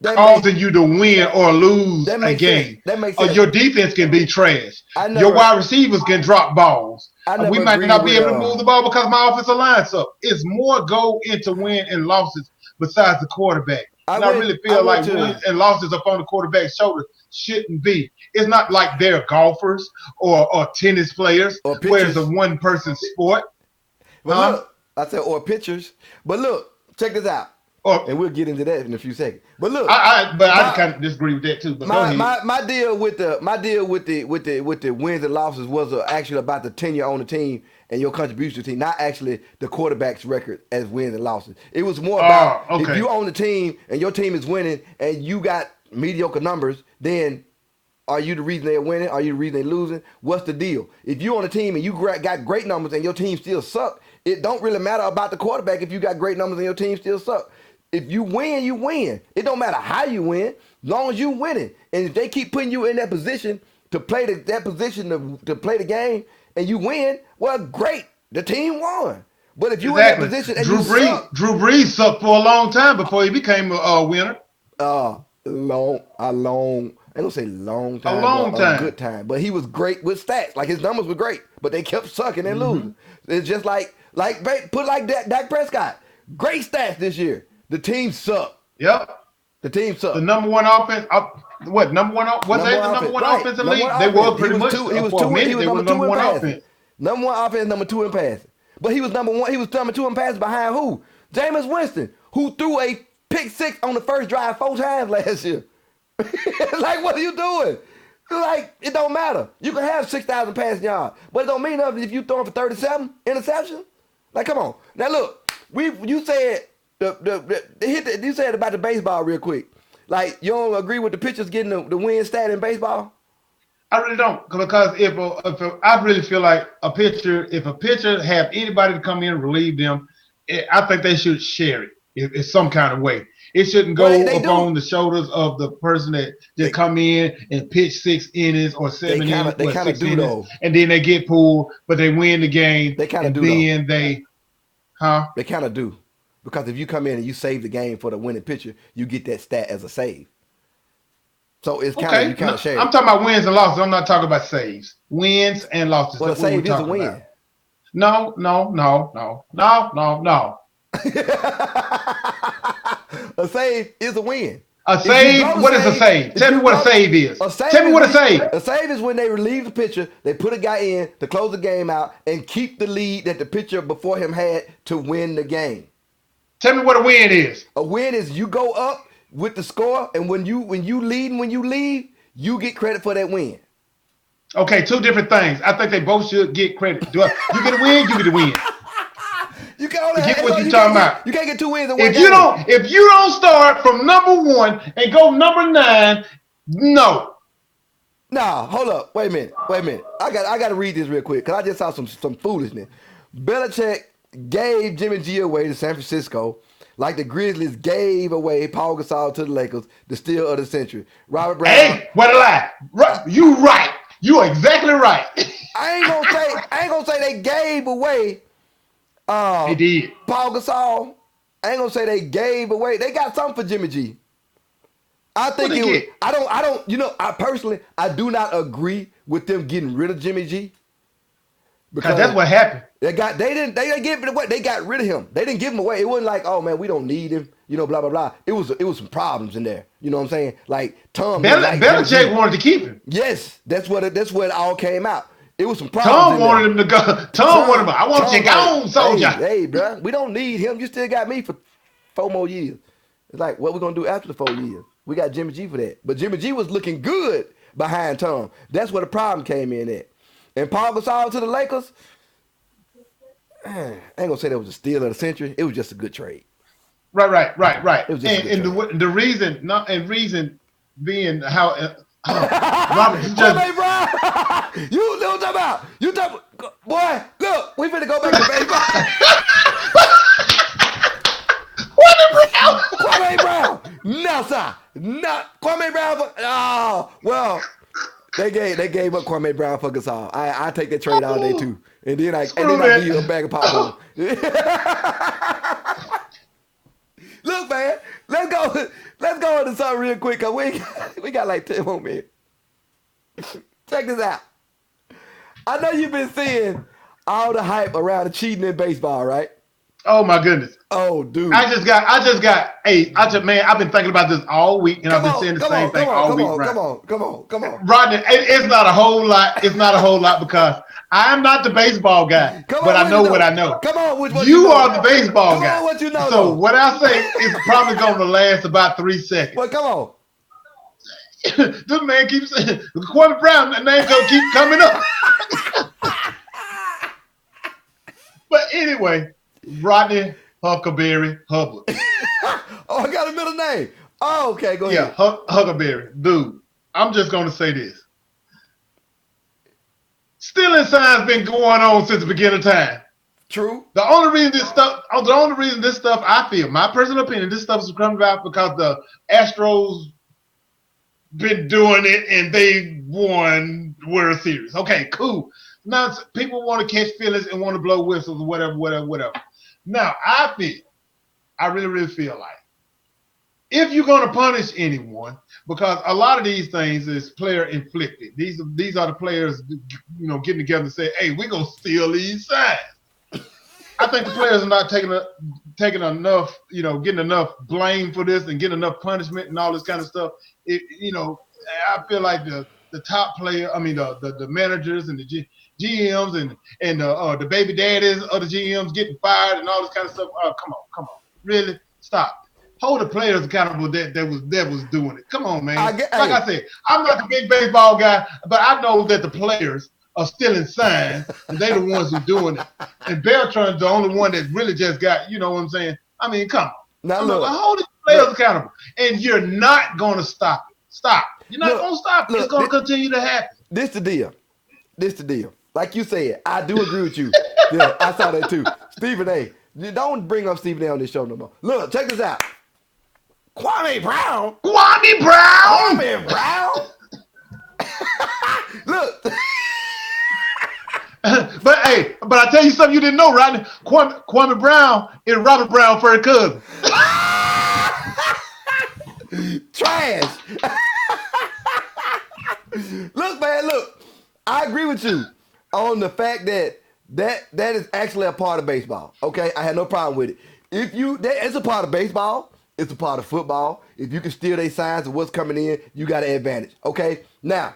causing you to win or lose a game. That makes or sense. your defense can be trash. Your wide receivers can drop balls. We might not be able to move the ball because my offensive line's up. It's more go into win and losses besides the quarterback. I really feel like wins and losses upon the quarterback's shoulder shouldn't be. It's not like they're golfers or tennis players where it's a one-person sport. But look, I said or pitchers. But look, check this out. And we'll get into that in a few seconds. But look, I kind of disagree with that too. But my deal with the wins and losses was actually about the tenure on the team and your contribution to the team, not actually the quarterback's record as wins and losses. It was more about if you own the team and your team is winning and you got mediocre numbers, then are you the reason they're winning? Are you the reason they're losing? What's the deal? If you on a team and you got great numbers and your team still suck, it don't really matter about the quarterback if you got great numbers and your team still suck. If you win, you win. It don't matter how you win, as long as you winning. And if they keep putting you in that position to play to play the game and you win, well, great. The team won. But if you in that position and Drew Brees sucked for a long time before he became a winner. I don't say long time. A long time. A good time. But he was great with stats. Like his numbers were great, but they kept sucking and losing. It's just like Dak Prescott. Great stats this year. The team sucked. Yep. The team sucked. The number one offense. Number one offense in the league? They were pretty much. He was number one offense. Number one offense, number two in passing. But he was number one. He was number two in passing behind who? Jameis Winston, who threw a pick six on the first drive 4 times last year. Like, what are you doing? Like, it don't matter. You can have 6,000 passing yards, but it don't mean nothing if you throwing for 37 interceptions. Like, come on. Now look, you said. You said about the baseball real quick. Like, you don't agree with the pitchers getting the win stat in baseball? I really don't, because if I really feel like if a pitcher have anybody to come in and relieve them, I think they should share it in some kind of way. It shouldn't go upon the shoulders of the person that just come in and pitch 6 innings or 7 innings. They kind of do though, and then they get pulled, but they win the game. They kind of do. Then they kind of do. Because if you come in and you save the game for the winning pitcher, you get that stat as a save. So it's kind of share. I'm talking about wins and losses. I'm not talking about saves. Wins and losses. Well, a save is a win. About. No. A save is a win. A save? What is a save? Tell me what a save is. Tell me what a save. A save is when they relieve the pitcher, they put a guy in to close the game out and keep the lead that the pitcher before him had to win the game. Tell me what a win is. A win is you go up with the score, and when you lead and when you leave, you get credit for that win. Okay, 2 different things. I think they both should get credit. You get a win, you get a win. You can only get what you're talking about. You can't get 2 wins in one game. If you don't start from number 1 and go number 9, no. Nah, hold up. Wait a minute. I got to read this real quick because I just saw some foolishness. Belichick gave Jimmy G away to San Francisco, like the Grizzlies gave away Paul Gasol to the Lakers, the steal of the century. Robert Brown. Hey, what a lie! You right. You are exactly right. I ain't gonna say they gave away. They did. Paul Gasol. I ain't gonna say they gave away. They got something for Jimmy G. I think it was. I don't. You know, I personally do not agree with them getting rid of Jimmy G. Because that's what happened. They didn't give it away. They got rid of him. They didn't give him away. It wasn't like, oh man, we don't need him. You know, blah blah blah. It was some problems in there. You know what I'm saying? Like Tom. Belichick wanted to keep him. Yes, that's where it all came out. It was some problems. Tom wanted him to go. Tom wanted him. I want you gone, soldier. Hey, bro, we don't need him. You still got me for 4 more years. It's like, what we gonna do after the 4 years? We got Jimmy G for that. But Jimmy G was looking good behind Tom. That's where the problem came in at. And Paul Gasol to the Lakers, I ain't gonna say that was a steal of the century. It was just a good trade. Right. It was just the reason being how Robert, you just Kwame Brown. You know what I'm talking about? You talking, boy? Look, we finna go back to baseball. Kwame Brown. No, sir. Not Kwame Brown. Oh, well, they gave up Kwame Brown for Gasol. I take that trade all day too. And then I give you a bag of popcorn. Look, man, let's go into something real quick, cause we got like 10 more minutes. Check this out. I know you've been seeing all the hype around the cheating in baseball, right? Oh my goodness. Oh, dude. I just got. Hey, man, I've been thinking about this all week, and I've been saying the same thing all week. Come on. Rodney, it's not a whole lot. It's not a whole lot because I'm not the baseball guy, but I know what I know. Come on, what you know. are the baseball guy. Come on, what you know. So what I say is probably going to last about 3 seconds. Well, come on. This man keeps saying, Kwame Brown, that name going to keep coming up. But anyway, Rodney Huckleberry Hubbard. Oh, I got a middle name. Oh, okay, go ahead. Yeah, Huckleberry. Dude, I'm just going to say this. Stealing signs been going on since the beginning of time. True. The only reason this stuff, I feel, my personal opinion, this stuff is coming about because the Astros been doing it and they won World Series. Okay, cool. Now people want to catch feelings and want to blow whistles or whatever. Now I really feel like if you're going to punish anyone, because a lot of these things is player inflicted. These are the players, getting together and say, "Hey, we're gonna steal these signs." I think the players are not taking enough, getting enough blame for this and getting enough punishment and all this kind of stuff. I feel like the top player, the managers and the GMs and the baby daddies of the GMs getting fired and all this kind of stuff. Come on, really stop. Hold the players accountable that was doing it. Come on, man. I said, I'm not the big baseball guy, but I know that the players are stealing signs, and they're the ones who doing it. And Beltran's the only one that really just got, you know what I'm saying? I mean, come on. Now look, hold the players accountable. And you're not going to stop it. Stop. You're not going to stop it. It's going to continue to happen. This the deal. Like you said, I do agree with you. Yeah, I saw that too. Stephen A. Don't bring up Stephen A. on this show no more. Look, check this out. Kwame Brown. Look. But I tell you something you didn't know, Rodney. Kwame Brown is Robert Brown's first cousin. Trash. Look, man, I agree with you on the fact that is actually a part of baseball. Okay, I had no problem with it. It's a part of baseball. It's a part of football. If you can steal their signs of what's coming in, you got an advantage. Okay, now.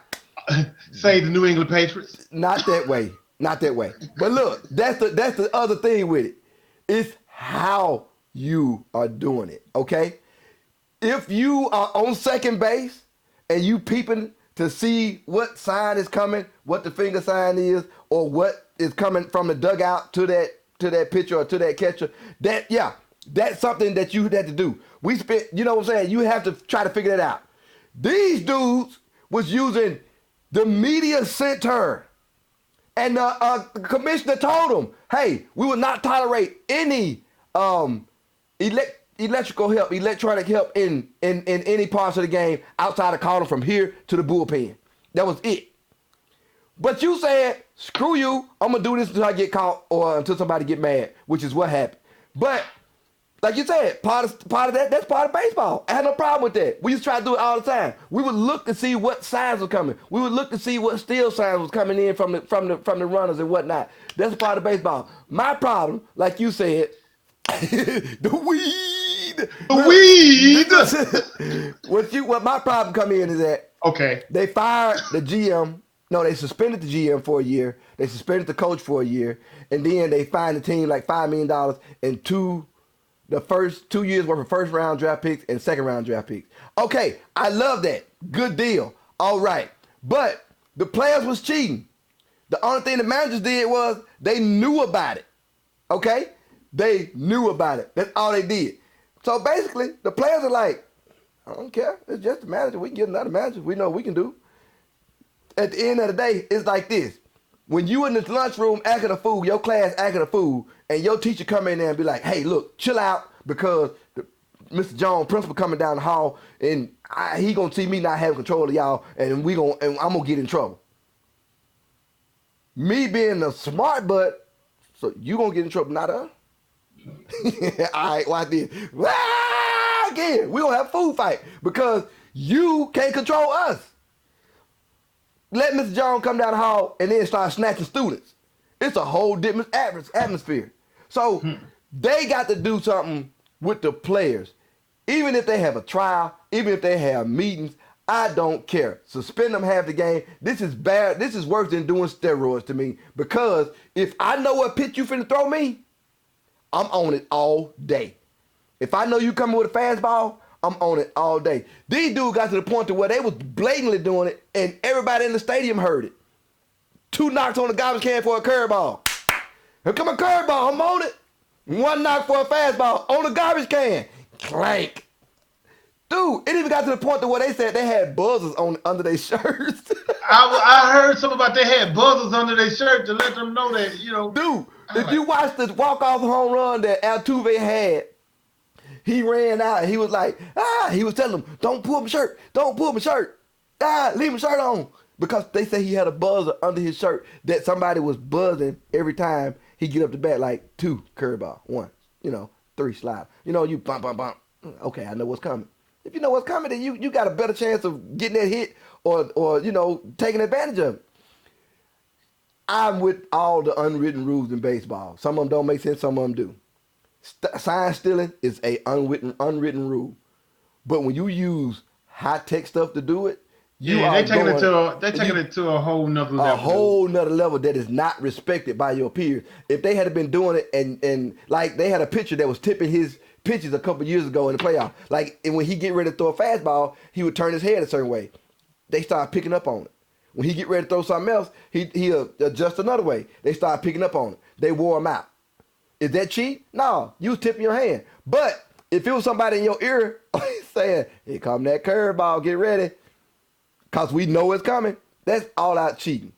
Say the New England Patriots. Not that way. But look, that's the other thing with it. It's how you are doing it. Okay, if you are on second base and you peeping to see what sign is coming, what the finger sign is, or what is coming from the dugout to that pitcher or to that catcher, that's something that you had to do. We spent, you know what I'm saying? You have to try to figure that out. These dudes was using the media center, and the commissioner told them, "Hey, we will not tolerate any electronic help in any parts of the game outside of calling from here to the bullpen." That was it. But you said, "Screw you! I'm gonna do this until I get caught or until somebody get mad," which is what happened. But like you said, part of that's part of baseball. I had no problem with that. We used to try to do it all the time. We would look to see what signs were coming. We would look to see what steal signs was coming in from the runners and whatnot. That's a part of baseball. My problem, like you said, the weed. What my problem come in is that they fired the GM. No, they suspended the GM for a year. They suspended the coach for a year, and then they fined the team like $5 million and the first 2 years worth of first round draft picks and second round draft picks. Okay, I love that. Good deal. All right. But the players was cheating. The only thing the managers did was they knew about it. Okay? They knew about it. That's all they did. So basically, the players are like, "I don't care. It's just the manager. We can get another manager. We know what we can do." at the end of the day, it's like this. When you in the lunchroom acting a fool, your class acting a fool, and your teacher come in there and be like, hey, look, chill out because Mr. Jones, principal coming down the hall, and he gonna see me not having control of y'all, and I'm gonna get in trouble. Me being a smart butt, so you gonna get in trouble, not us. All right, watch this. Again, we gonna have a food fight because you can't control us. Let Mr. Jones come down the hall and then start snatching students. It's a whole different atmosphere. So they got to do something with the players. Even if they have a trial, even if they have meetings, I don't care. Suspend them half the game. This is bad. This is worse than doing steroids to me because if I know what pitch you finna throw me, I'm on it all day. If I know you coming with a fastball, I'm on it all day. These dudes got to the point to where they was blatantly doing it and everybody in the stadium heard it. 2 knocks on the garbage can for a curveball. Here come a curveball, I'm on it. 1 knock for a fastball on the garbage can. Clank. Dude, it even got to the point to where they said they had buzzers on under their shirts. I heard something about they had buzzers under their shirt to let them know that, you know. Dude, if you watch the walk-off home run that Altuve had, he ran out and he was like, he was telling them, don't pull my shirt, don't pull my shirt, leave my shirt on. Because they say he had a buzzer under his shirt that somebody was buzzing every time he get up to bat, like 2 curveball, 1, 3 slide. You bump, bump, bump. Okay, I know what's coming. If you know what's coming, then you got a better chance of getting that hit or taking advantage of it. I'm with all the unwritten rules in baseball. Some of them don't make sense, some of them do. Sign stealing is a unwritten rule. But when you use high-tech stuff to do it, they're taking it to a whole nother level. A whole nother level that is not respected by your peers. If they had been doing it and like they had a pitcher that was tipping his pitches a couple years ago in the playoff. Like, and when he get ready to throw a fastball, he would turn his head a certain way. They start picking up on it. When he get ready to throw something else, he'll adjust another way. They start picking up on it. They wore him out. Is that cheat? No, you was tipping your hand. But if it was somebody in your ear saying, here come that curveball, get ready, because we know it's coming, that's all out cheating.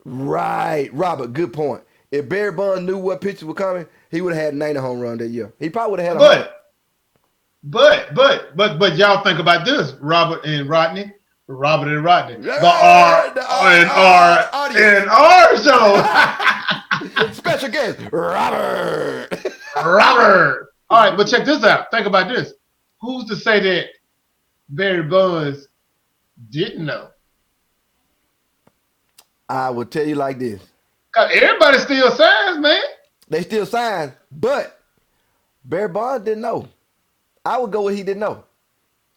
Right, Robert, good point. If Barry Bonds knew what pitches were coming, he would have had 90 home run that year. He probably would have had But y'all think about this, Robert and Rodney. The R show. Special guest, Robert. Robert. All right, but check this out. Think about this. Who's to say that Barry Bonds didn't know? I would tell you like this. Because everybody still signs, man. They still sign, but Barry Bonds didn't know. I would go with he didn't know.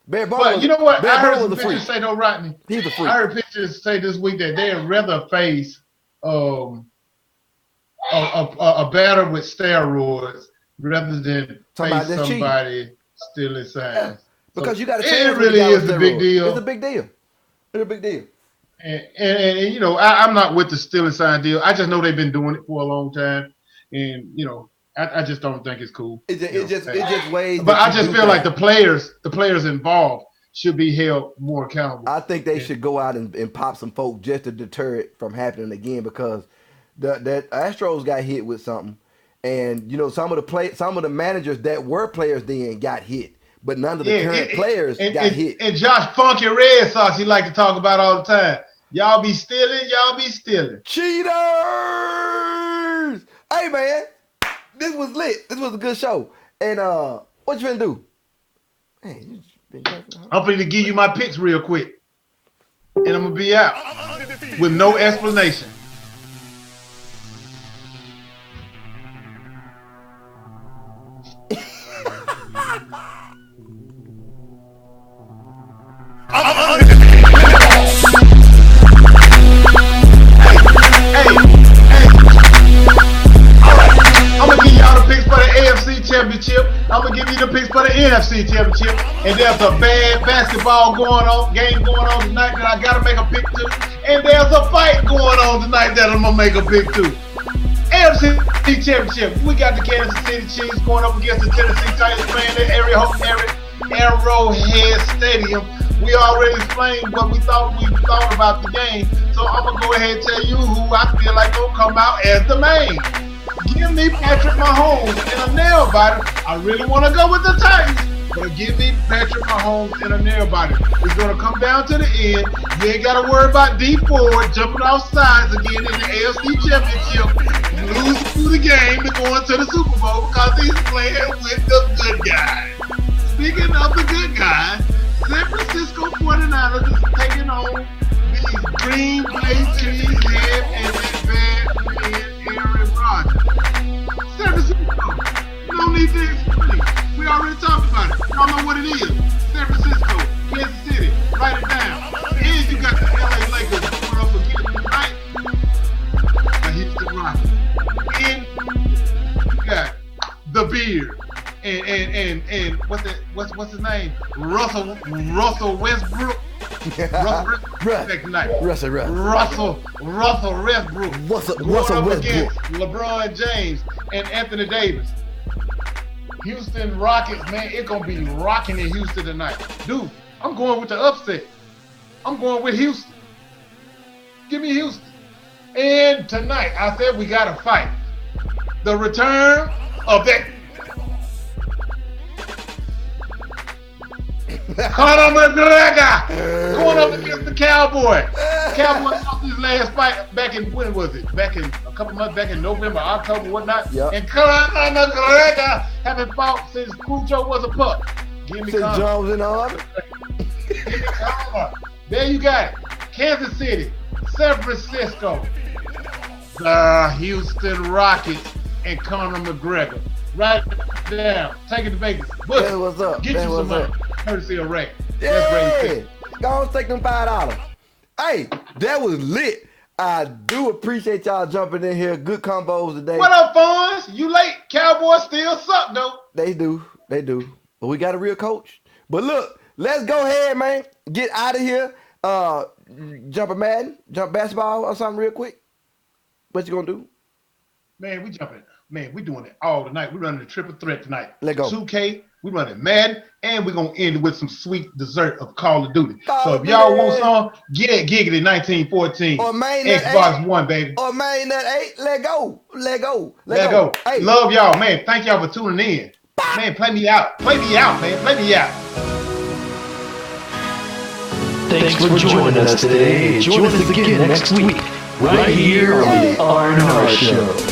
Barry Bonds. But you know what? I heard some pitchers say though, Rodney. He's a freak. I heard pitchers say this week that they'd rather face a batter with steroids rather than face somebody stealing signs. Yeah, because you got to. It really is a big deal. It's a big deal. It's a big deal. And I'm not with the stealing sign deal. I just know they've been doing it for a long time, and I just don't think it's cool. It just ways. But I just feel like the players involved should be held more accountable. I think they should go out and pop some folk just to deter it from happening again, because the Astros got hit with something, and some of the managers that were players then got hit, but none of the current players got hit. And Josh Funky Red Sox, he like to talk about all the time. Y'all be stealing. Cheaters! Hey, man. This was lit. This was a good show. And what you finna do? Man, I'm finna give you my picks real quick. And I'm gonna be out with no explanation. Championship. I'm gonna give you the picks for the NFC Championship, and there's a bad basketball game going on tonight that I gotta make a pick to, and there's a fight going on tonight that I'm gonna make a pick to. NFC Championship, we got the Kansas City Chiefs going up against the Tennessee Titans, playing the area home area. Arrowhead Stadium. We already explained what we thought about the game, so I'm gonna go ahead and tell you who I feel like gonna come out as the main. Give me Patrick Mahomes in a nail biter. I really want to go with the Titans, but give me Patrick Mahomes in a nail biter. It's gonna come down to the end. You ain't gotta worry about D Ford jumping off sides again in the AFC Championship, losing through the game and going to the Super Bowl because he's playing with the good guys. Speaking of the good guys, San Francisco 49ers is taking on these Green Bay Cheesehead and that bad man Aaron Rodgers. San Francisco, no need to explain. We already talked about it. Y'all know what it is. San Francisco, Kansas City, write it down. And you got the LA Lakers going up again tonight. The Houston Rockets. And you got the Beard. And what's his name? Russell Westbrook. Russell Westbrook. Russell Westbrook. LeBron James and Anthony Davis. Houston Rockets, man, it's gonna be rocking in Houston tonight. Dude, I'm going with the upset. I'm going with Houston. Give me Houston. And tonight, I said we gotta fight. The return of that Conor McGregor going up against the Cowboy. Cowboy lost his last fight back in, when was it? Back in a couple months back in November, October, whatnot. Yep. And Conor McGregor haven't fought since Cujo was a pup. Give me Since Conor. Jones in the army. Give me Conor. There you got it. Kansas City, San Francisco, the Houston Rockets, and Conor McGregor. Right down. Take it to Vegas. Bush, Hey, what's up? get Hey, you what's some up? money. Courtesy of Ray. That's Ray. Yeah, go on, take them $5. Hey, that was lit. I do appreciate y'all jumping in here. Good combos today. What up, Fonz? You late. Cowboys still suck, though. They do. But we got a real coach. But look, let's go ahead, man. Get out of here. Jump a Madden, jump basketball or something real quick. What you gonna do? Man, we jumping. Man, we doing it all tonight. We running a triple threat tonight. Let go. 2K, we running Madden, and we're going to end with some sweet dessert of Call of Duty. Call so of if y'all Duty. want some, get Giggity 1914. Or Main Nut Xbox 8. One, baby. Or Main Nut 8. Let go. Let go. Hey. Love y'all, man. Thank y'all for tuning in. Man, play me out. Play me out, man. Play me out. Thanks for joining us today. Join us again next week, right here on the R&R Show.